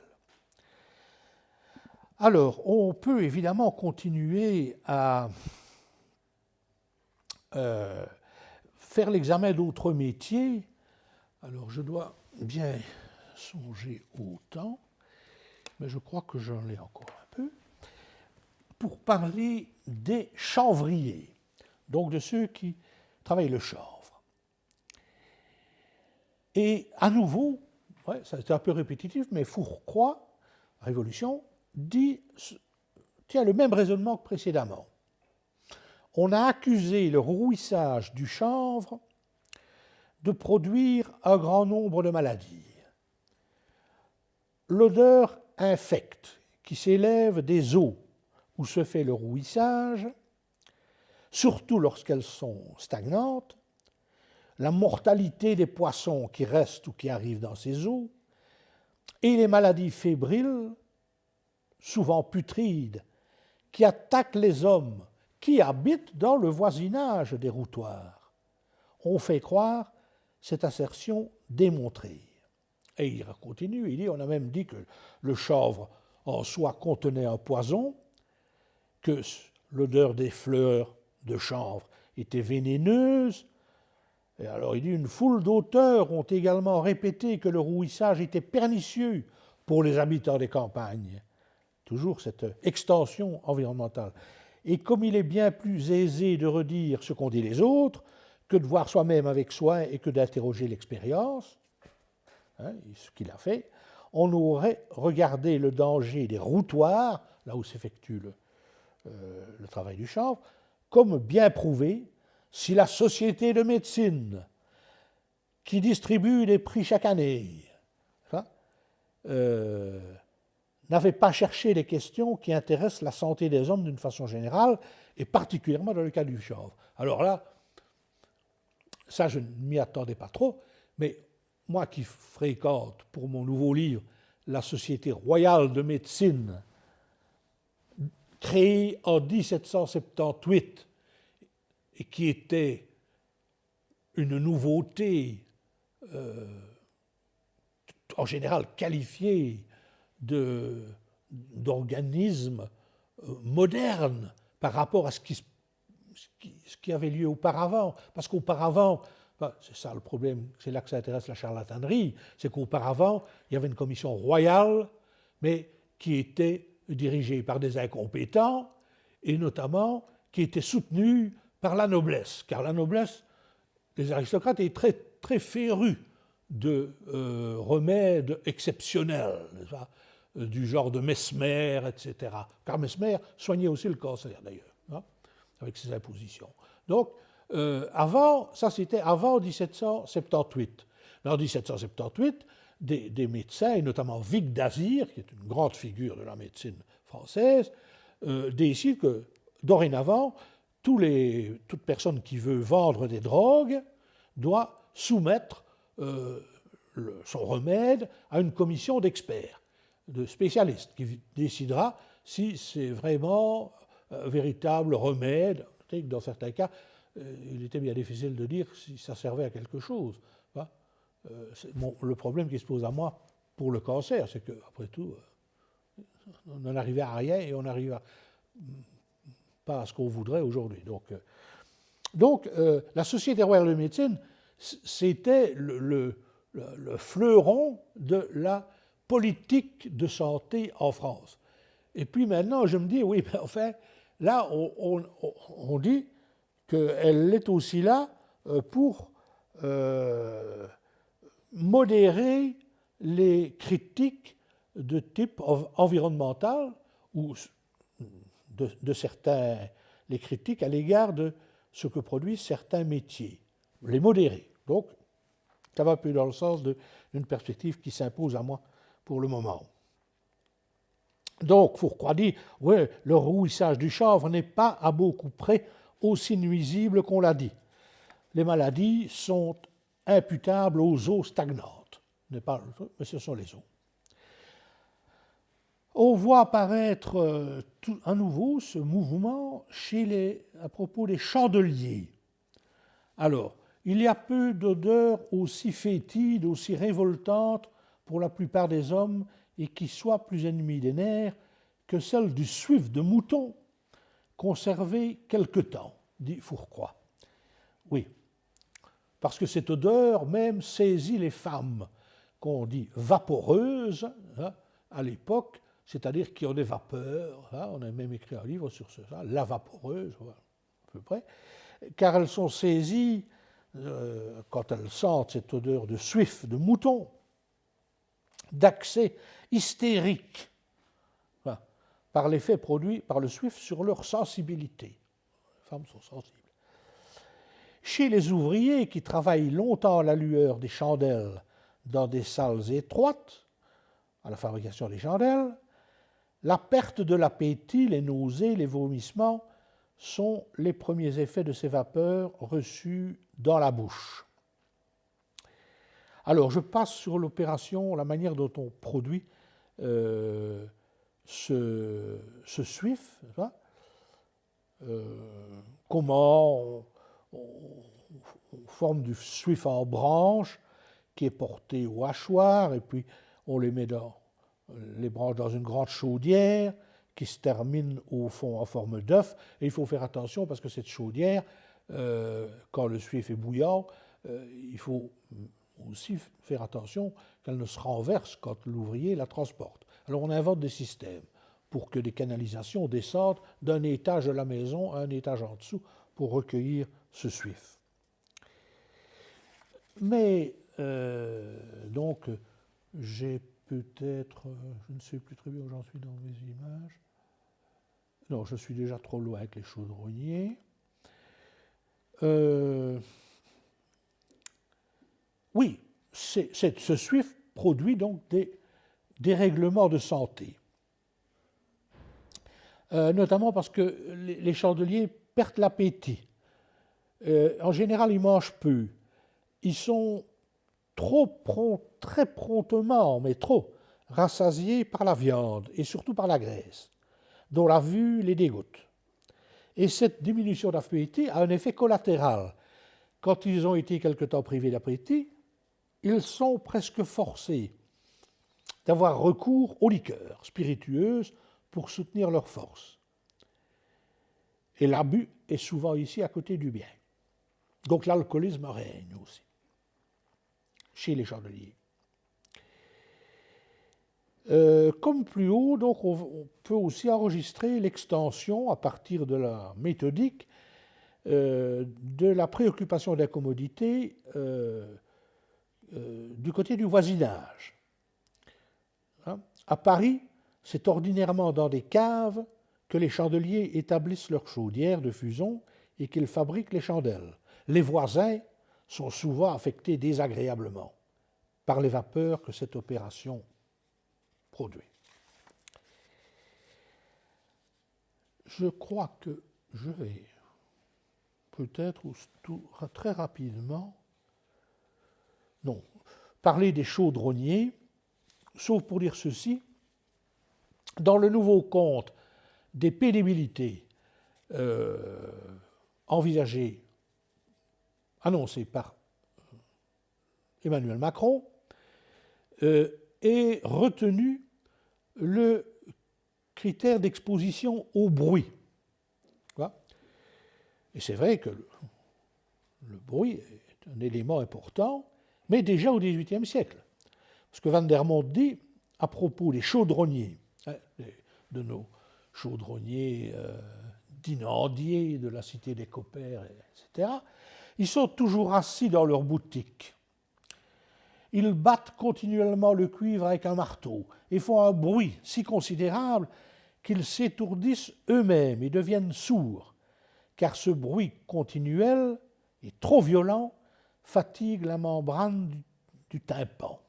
S1: Alors, on peut évidemment continuer à faire l'examen d'autres métiers. Alors, je dois bien songer au temps, mais je crois que j'en ai encore un peu, pour parler des chanvriers, donc de ceux qui travaillent le chanvre. Et à nouveau, c'est un peu répétitif, mais Fourcroy, Révolution, tient le même raisonnement que précédemment. On a accusé le rouissage du chanvre de produire un grand nombre de maladies. L'odeur infecte qui s'élève des eaux où se fait le rouissage, surtout lorsqu'elles sont stagnantes, la mortalité des poissons qui restent ou qui arrivent dans ces eaux, et les maladies fébriles, souvent putrides, qui attaquent les hommes qui habitent dans le voisinage des routoirs. On fait croire cette assertion démontrée. Et il continue, il dit, on a même dit que le chanvre en soi contenait un poison, que l'odeur des fleurs de chanvre était vénéneuse. Et alors il dit, une foule d'auteurs ont également répété que le rouissage était pernicieux pour les habitants des campagnes. Toujours cette extension environnementale. Et comme il est bien plus aisé de redire ce qu'ont dit les autres que de voir soi-même avec soin et que d'interroger l'expérience, ce qu'il a fait, on aurait regardé le danger des routoirs, là où s'effectue le travail du chanvre, comme bien prouvé si la société de médecine qui distribue des prix chaque année n'avait pas cherché les questions qui intéressent la santé des hommes d'une façon générale, et particulièrement dans le cas du chanvre. Alors là, ça je ne m'y attendais pas trop, mais moi qui fréquente pour mon nouveau livre la Société royale de médecine, créée en 1778, et qui était une nouveauté en général qualifiée d'organisme moderne par rapport à ce qui avait lieu auparavant. Parce qu'auparavant, c'est ça le problème, c'est là que ça intéresse la charlatanerie, c'est qu'auparavant, il y avait une commission royale, mais qui était dirigée par des incompétents, et notamment qui était soutenue par la noblesse. Car la noblesse, les aristocrates étaient très, très férus de remèdes exceptionnels, du genre de Mesmer, etc. Car Mesmer soignait aussi le cancer, d'ailleurs, avec ses impositions. Donc, ça c'était avant 1778. En 1778, des médecins, et notamment Vicq d'Azir, qui est une grande figure de la médecine française, décident que, dorénavant, toute personne qui veut vendre des drogues doit soumettre son remède à une commission d'experts, de spécialistes, qui décidera si c'est vraiment un véritable remède. Dans certains cas, il était bien difficile de dire si ça servait à quelque chose. Le problème qui se pose à moi pour le cancer, c'est qu'après tout, on n'en arrivait à rien et on n'arrive pas à ce qu'on voudrait aujourd'hui. Donc, la Société royale de médecine, c'était le fleuron de la politique de santé en France. Et puis maintenant, je me dis, oui, mais enfin, là, on dit qu'elle est aussi là pour modérer les critiques de type environnemental ou de certains, les critiques à l'égard de ce que produisent certains métiers, les modérer. Donc, ça va un peu dans le sens d'une perspective qui s'impose à moi pour le moment. Donc, Fourcroy dit, oui, le rouissage du chanvre n'est pas à beaucoup près aussi nuisible qu'on l'a dit. Les maladies sont imputables aux eaux stagnantes, mais ce sont les eaux. On voit apparaître à nouveau ce mouvement à propos des chandeliers. Alors, il y a peu d'odeurs aussi fétides, aussi révoltantes pour la plupart des hommes et qui soient plus ennemies des nerfs que celle du suif de mouton conservé quelque temps, dit Fourcroy. Oui, parce que cette odeur même saisit les femmes, qu'on dit vaporeuses à l'époque, c'est-à-dire qui ont des vapeurs. On a même écrit un livre sur ça, la vaporeuse, à peu près, car elles sont saisies, quand elles sentent cette odeur de suif, de mouton, d'accès hystérique, par l'effet produit par le suif sur leur sensibilité. Les femmes sont sensibles. Chez les ouvriers qui travaillent longtemps à la lueur des chandelles dans des salles étroites, à la fabrication des chandelles, la perte de l'appétit, les nausées, les vomissements sont les premiers effets de ces vapeurs reçues dans la bouche. Alors, je passe sur l'opération, la manière dont on produit ce suif. Comment on forme du suif en branche qui est porté au hachoir, et puis on les met les branches dans une grande chaudière qui se termine au fond en forme d'œuf. Et il faut faire attention parce que cette chaudière, quand le suif est bouillant, il faut aussi faire attention qu'elle ne se renverse quand l'ouvrier la transporte. Alors on invente des systèmes pour que des canalisations descendent d'un étage de la maison à un étage en dessous pour recueillir ce suif. Mais donc j'ai peut-être, je ne sais plus très bien où j'en suis dans mes images. Non, je suis déjà trop loin avec les chaudronniers. Oui, ce suif produit donc des dérèglements de santé. Notamment parce que les chandeliers perdent l'appétit. En général, ils mangent peu. Ils sont très promptement, mais trop, rassasiés par la viande et surtout par la graisse, dont la vue les dégoûte. Et cette diminution d'appétit a un effet collatéral. Quand ils ont été quelque temps privés d'appétit, ils sont presque forcés d'avoir recours aux liqueurs spiritueuses pour soutenir leur force. Et l'abus est souvent ici à côté du bien. Donc l'alcoolisme règne aussi chez les chandeliers. Comme plus haut, donc on peut aussi enregistrer l'extension, à partir de la méthodique, de la préoccupation d'incommodité du côté du voisinage. À Paris, c'est ordinairement dans des caves que les chandeliers établissent leurs chaudières de fusion et qu'ils fabriquent les chandelles. Les voisins sont souvent affectés désagréablement par les vapeurs que cette opération produit. Je crois que je vais peut-être très rapidement, non, parler des chaudronniers, sauf pour dire ceci. Dans le nouveau compte des pénibilités envisagées, annoncées par Emmanuel Macron, est retenu le critère d'exposition au bruit. Voilà. Et c'est vrai que le bruit est un élément important, mais déjà au XVIIIe siècle. Parce que Van der Monde dit, à propos des chaudronniers, de nos chaudronniers d'inandiers, de la cité des Coppères, etc., ils sont toujours assis dans leur boutique. Ils battent continuellement le cuivre avec un marteau et font un bruit si considérable qu'ils s'étourdissent eux-mêmes et deviennent sourds, car ce bruit continuel et trop violent fatigue la membrane du tympan.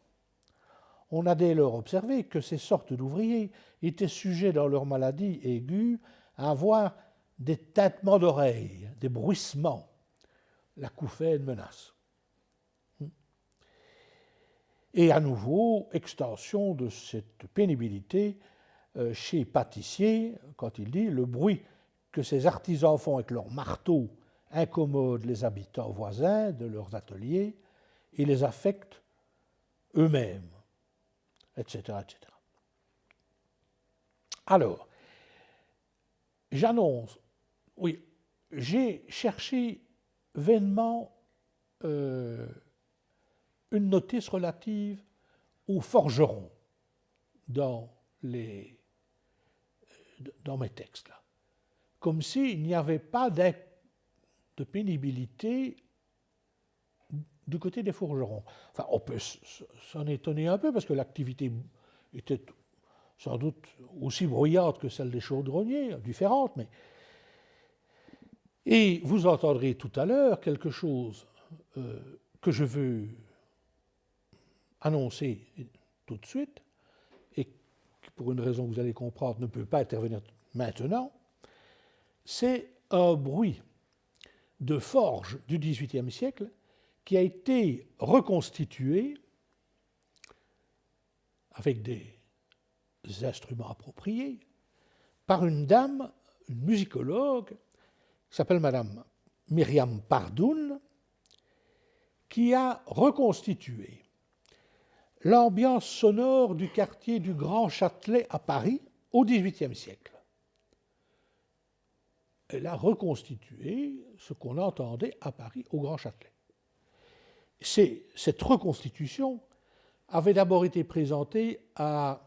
S1: On a dès lors observé que ces sortes d'ouvriers étaient sujets dans leur maladie aiguë à avoir des tintements d'oreilles, des bruissements. L'acouphène menace. Et à nouveau, extension de cette pénibilité chez Pâtissier, quand il dit « Le bruit que ces artisans font avec leurs marteaux incommode les habitants voisins de leurs ateliers et les affecte eux-mêmes, etc., etc. » Alors, j'annonce, oui, j'ai cherché vainement une notice relative aux forgerons dans mes textes, là. Comme s'il n'y avait pas de pénibilité du côté des forgerons. Enfin, on peut s'en étonner un peu, parce que l'activité était sans doute aussi bruyante que celle des chaudronniers, différente, mais... Et vous entendrez tout à l'heure quelque chose que je veux annoncer tout de suite, et qui, pour une raison que vous allez comprendre, ne peut pas intervenir maintenant. C'est un bruit de forge du XVIIIe siècle qui a été reconstitué avec des instruments appropriés par une dame, une musicologue, qui s'appelle Madame Myriam Pardoun, qui a reconstitué l'ambiance sonore du quartier du Grand Châtelet à Paris au XVIIIe siècle. Elle a reconstitué ce qu'on entendait à Paris au Grand Châtelet. Cette reconstitution avait d'abord été présentée à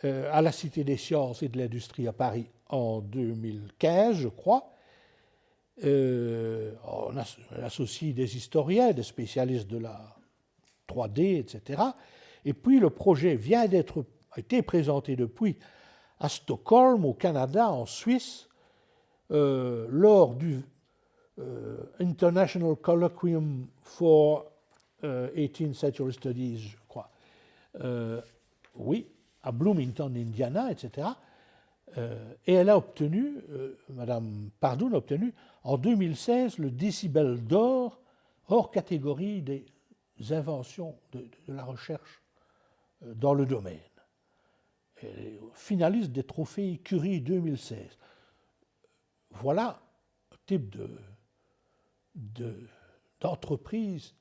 S1: la Cité des Sciences et de l'Industrie à Paris en 2015, je crois. On associe des historiens, des spécialistes de la 3D, etc. Et puis le projet a été présenté depuis à Stockholm, au Canada, en Suisse, lors du International Colloquium for 18th Century Studies, je crois. Oui, à Bloomington, Indiana, etc. Et elle a obtenu, Madame Pardoun a obtenu en 2016 le décibel d'or hors catégorie des inventions de la recherche dans le domaine. Elle est finaliste des trophées Curie 2016. Voilà un type d'entreprise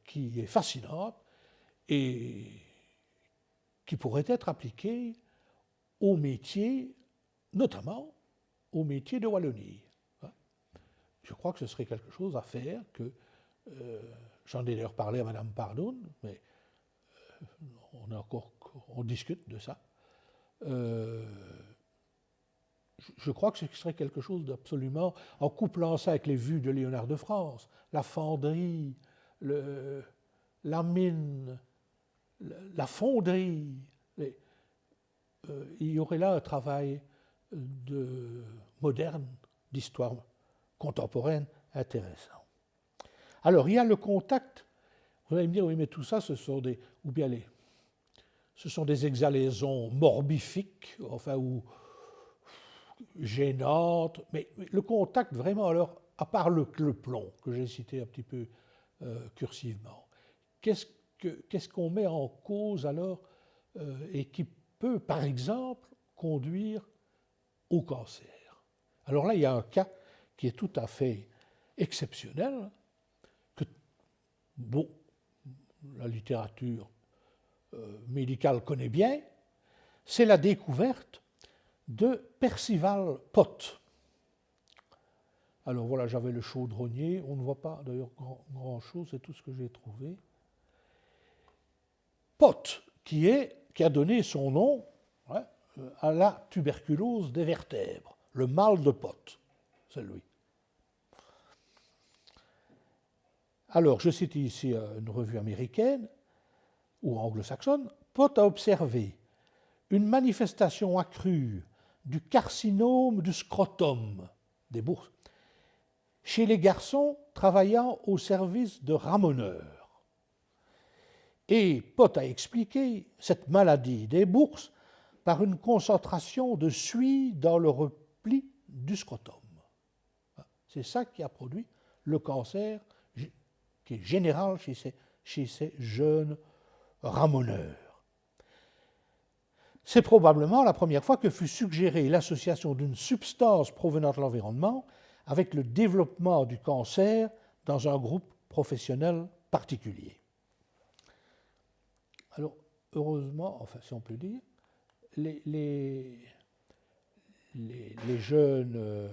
S1: qui est fascinante et qui pourrait être appliquée au métier, notamment au métier de Wallonie. Je crois que ce serait quelque chose à faire, que j'en ai d'ailleurs parlé à Madame Pardoun, mais on discute de ça. Je crois que ce serait quelque chose d'absolument, en couplant ça avec les vues de Léonard de France, la fonderie, la mine, la fonderie, il y aurait là un travail moderne, d'histoire contemporaine intéressant. Alors, il y a le contact. Vous allez me dire, oui, mais tout ça, ce sont des exhalaisons morbifiques, enfin, ou gênante, mais le contact vraiment, alors, à part le plomb, que j'ai cité un petit peu cursivement, qu'est-ce qu'on met en cause alors et qui peut, par exemple, conduire au cancer? Alors là, il y a un cas qui est tout à fait exceptionnel, que bon, la littérature médicale connaît bien, c'est la découverte de Percival Pott. Alors voilà, j'avais le chaudronnier, on ne voit pas d'ailleurs grand-chose, c'est tout ce que j'ai trouvé. Pott, qui a donné son nom à la tuberculose des vertèbres, le mal de Pott, c'est lui. Alors, je cite ici une revue américaine ou anglo-saxonne. Pott a observé une manifestation accrue du carcinome du scrotum, des bourses, chez les garçons travaillant au service de ramoneurs. Et Pott a expliqué cette maladie des bourses par une concentration de suie dans le repli du scrotum. C'est ça qui a produit le cancer qui est général chez ces jeunes ramoneurs. C'est probablement la première fois que fut suggérée l'association d'une substance provenant de l'environnement avec le développement du cancer dans un groupe professionnel particulier. Alors, heureusement, enfin, si on peut dire, les jeunes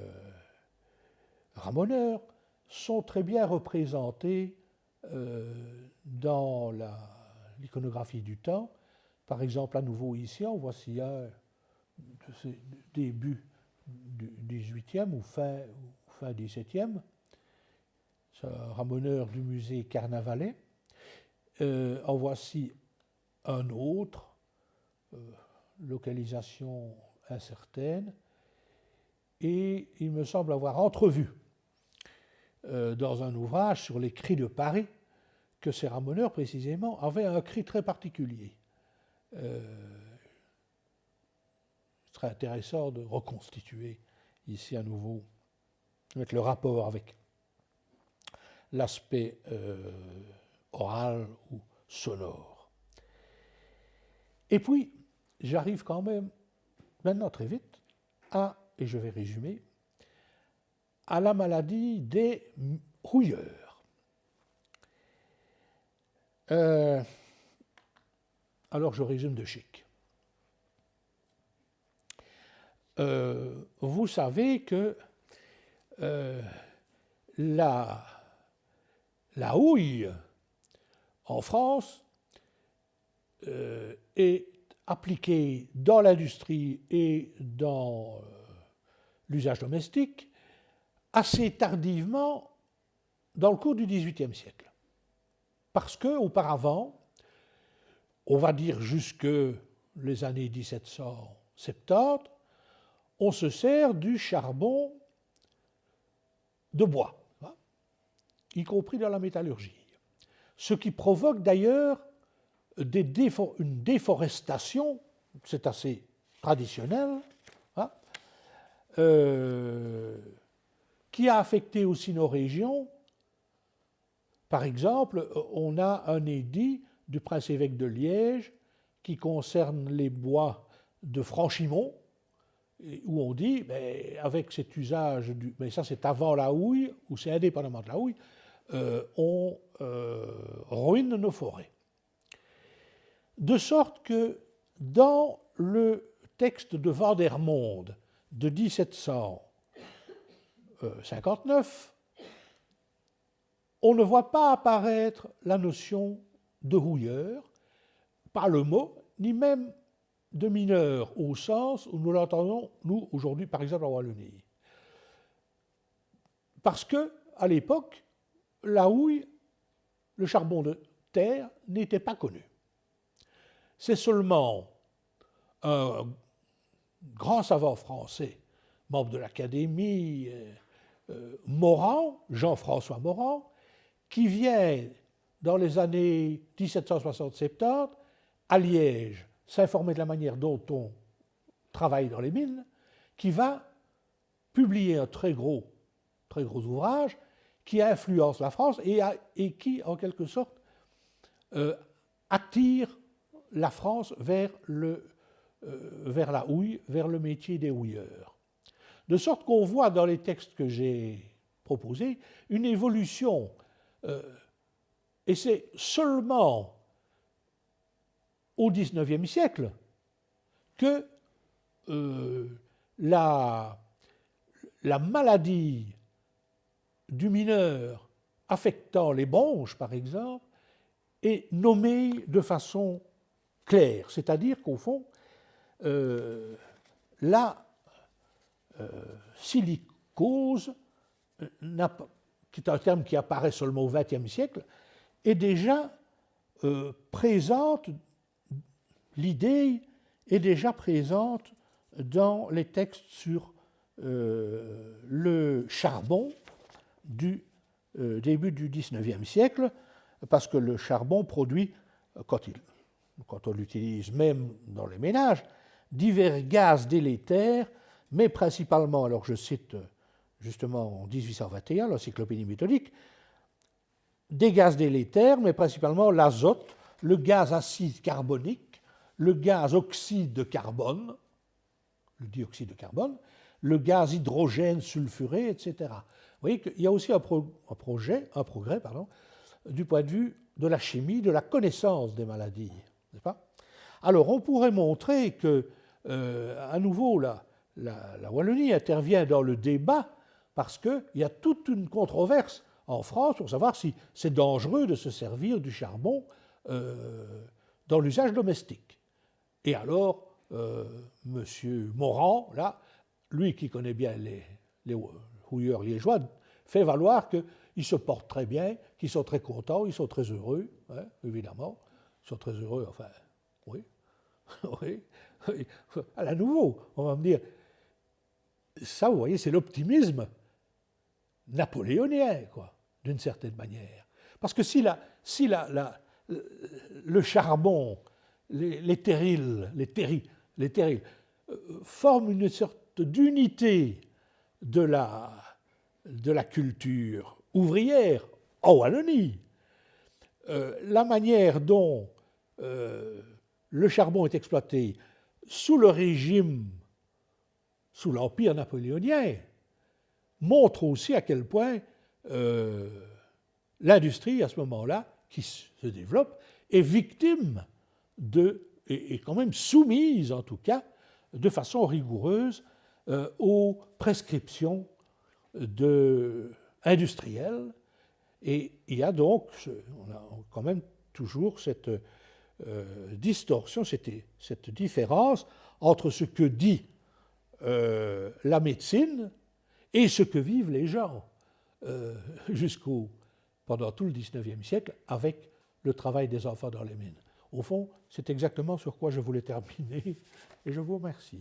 S1: ramoneurs sont très bien représentés dans l'iconographie du temps. Par exemple, à nouveau ici, on voit s'il y a début du XVIIIe ou fin XVIIe, c'est un ramoneur du musée Carnavalet. En voici un autre, localisation incertaine, et il me semble avoir entrevu dans un ouvrage sur les cris de Paris que ces ramoneurs, précisément, avaient un cri très particulier. Ce serait intéressant de reconstituer ici à nouveau, mettre le rapport avec l'aspect oral ou sonore. Et puis, j'arrive quand même, maintenant très vite, et je vais résumer, à la maladie des houilleurs. Alors je résume de chic. Vous savez que la houille en France est appliquée dans l'industrie et dans l'usage domestique assez tardivement dans le cours du XVIIIe siècle. Parce qu'auparavant, on va dire jusque les années 1770, on se sert du charbon de bois, y compris dans la métallurgie. Ce qui provoque d'ailleurs une déforestation, c'est assez traditionnel, qui a affecté aussi nos régions. Par exemple, on a un édit du prince-évêque de Liège qui concerne les bois de Franchimont, où on dit, mais avec cet usage, mais ça c'est avant la houille, ou c'est indépendamment de la houille, on ruine nos forêts. De sorte que dans le texte de Vandermonde de 1759, on ne voit pas apparaître la notion de houilleur, pas le mot, ni même de mineur au sens où nous l'entendons, nous, aujourd'hui, par exemple, en Wallonie. Parce que, à l'époque, la houille, le charbon de terre, n'était pas connu. C'est seulement un grand savant français, membre de l'Académie, Morand, Jean-François Morand, qui vient, dans les années 1760-70, à Liège, s'informer de la manière dont on travaille dans les mines, qui va publié un très gros ouvrage qui influence la France et qui, en quelque sorte, attire la France vers la houille, vers le métier des houilleurs. De sorte qu'on voit dans les textes que j'ai proposés une évolution, et c'est seulement au XIXe siècle que la maladie du mineur affectant les bronches, par exemple, est nommée de façon claire, c'est-à-dire qu'au fond, la silicose, qui est un terme qui apparaît seulement au XXe siècle, est déjà présente, l'idée est déjà présente dans les textes sur le charbon du début du XIXe siècle, parce que le charbon produit, quand on l'utilise même dans les ménages, divers gaz délétères, mais principalement, alors je cite justement en 1821 l'encyclopédie méthodique, des gaz délétères, mais principalement l'azote, le gaz acide carbonique, le gaz oxyde de carbone, le dioxyde de carbone, le gaz hydrogène sulfuré, etc. Vous voyez qu'il y a aussi un progrès du point de vue de la chimie, de la connaissance des maladies, n'est-ce pas? Alors, on pourrait montrer que, à nouveau, la Wallonie intervient dans le débat parce qu'il y a toute une controverse en France pour savoir si c'est dangereux de se servir du charbon dans l'usage domestique. Et alors, M. Morand, là, lui qui connaît bien les houilleurs liégeois, fait valoir qu'ils se portent très bien, qu'ils sont très contents, ils sont très heureux, hein, évidemment. Ils sont très heureux, enfin, oui. Oui. À nouveau, on va me dire, ça, vous voyez, c'est l'optimisme napoléonien, quoi, d'une certaine manière. Parce que si le charbon, les terrils forment une sorte d'unité de la culture ouvrière en Wallonie, la manière dont le charbon est exploité sous le régime, sous l'Empire napoléonien, montre aussi à quel point l'industrie, à ce moment-là, qui se développe, est victime est quand même soumise, en tout cas, de façon rigoureuse, aux prescriptions industrielles. Et il y a donc, on a quand même toujours cette distorsion, cette différence entre ce que dit la médecine et ce que vivent les gens pendant tout le XIXe siècle avec le travail des enfants dans les mines. Au fond, c'est exactement sur quoi je voulais terminer et je vous remercie.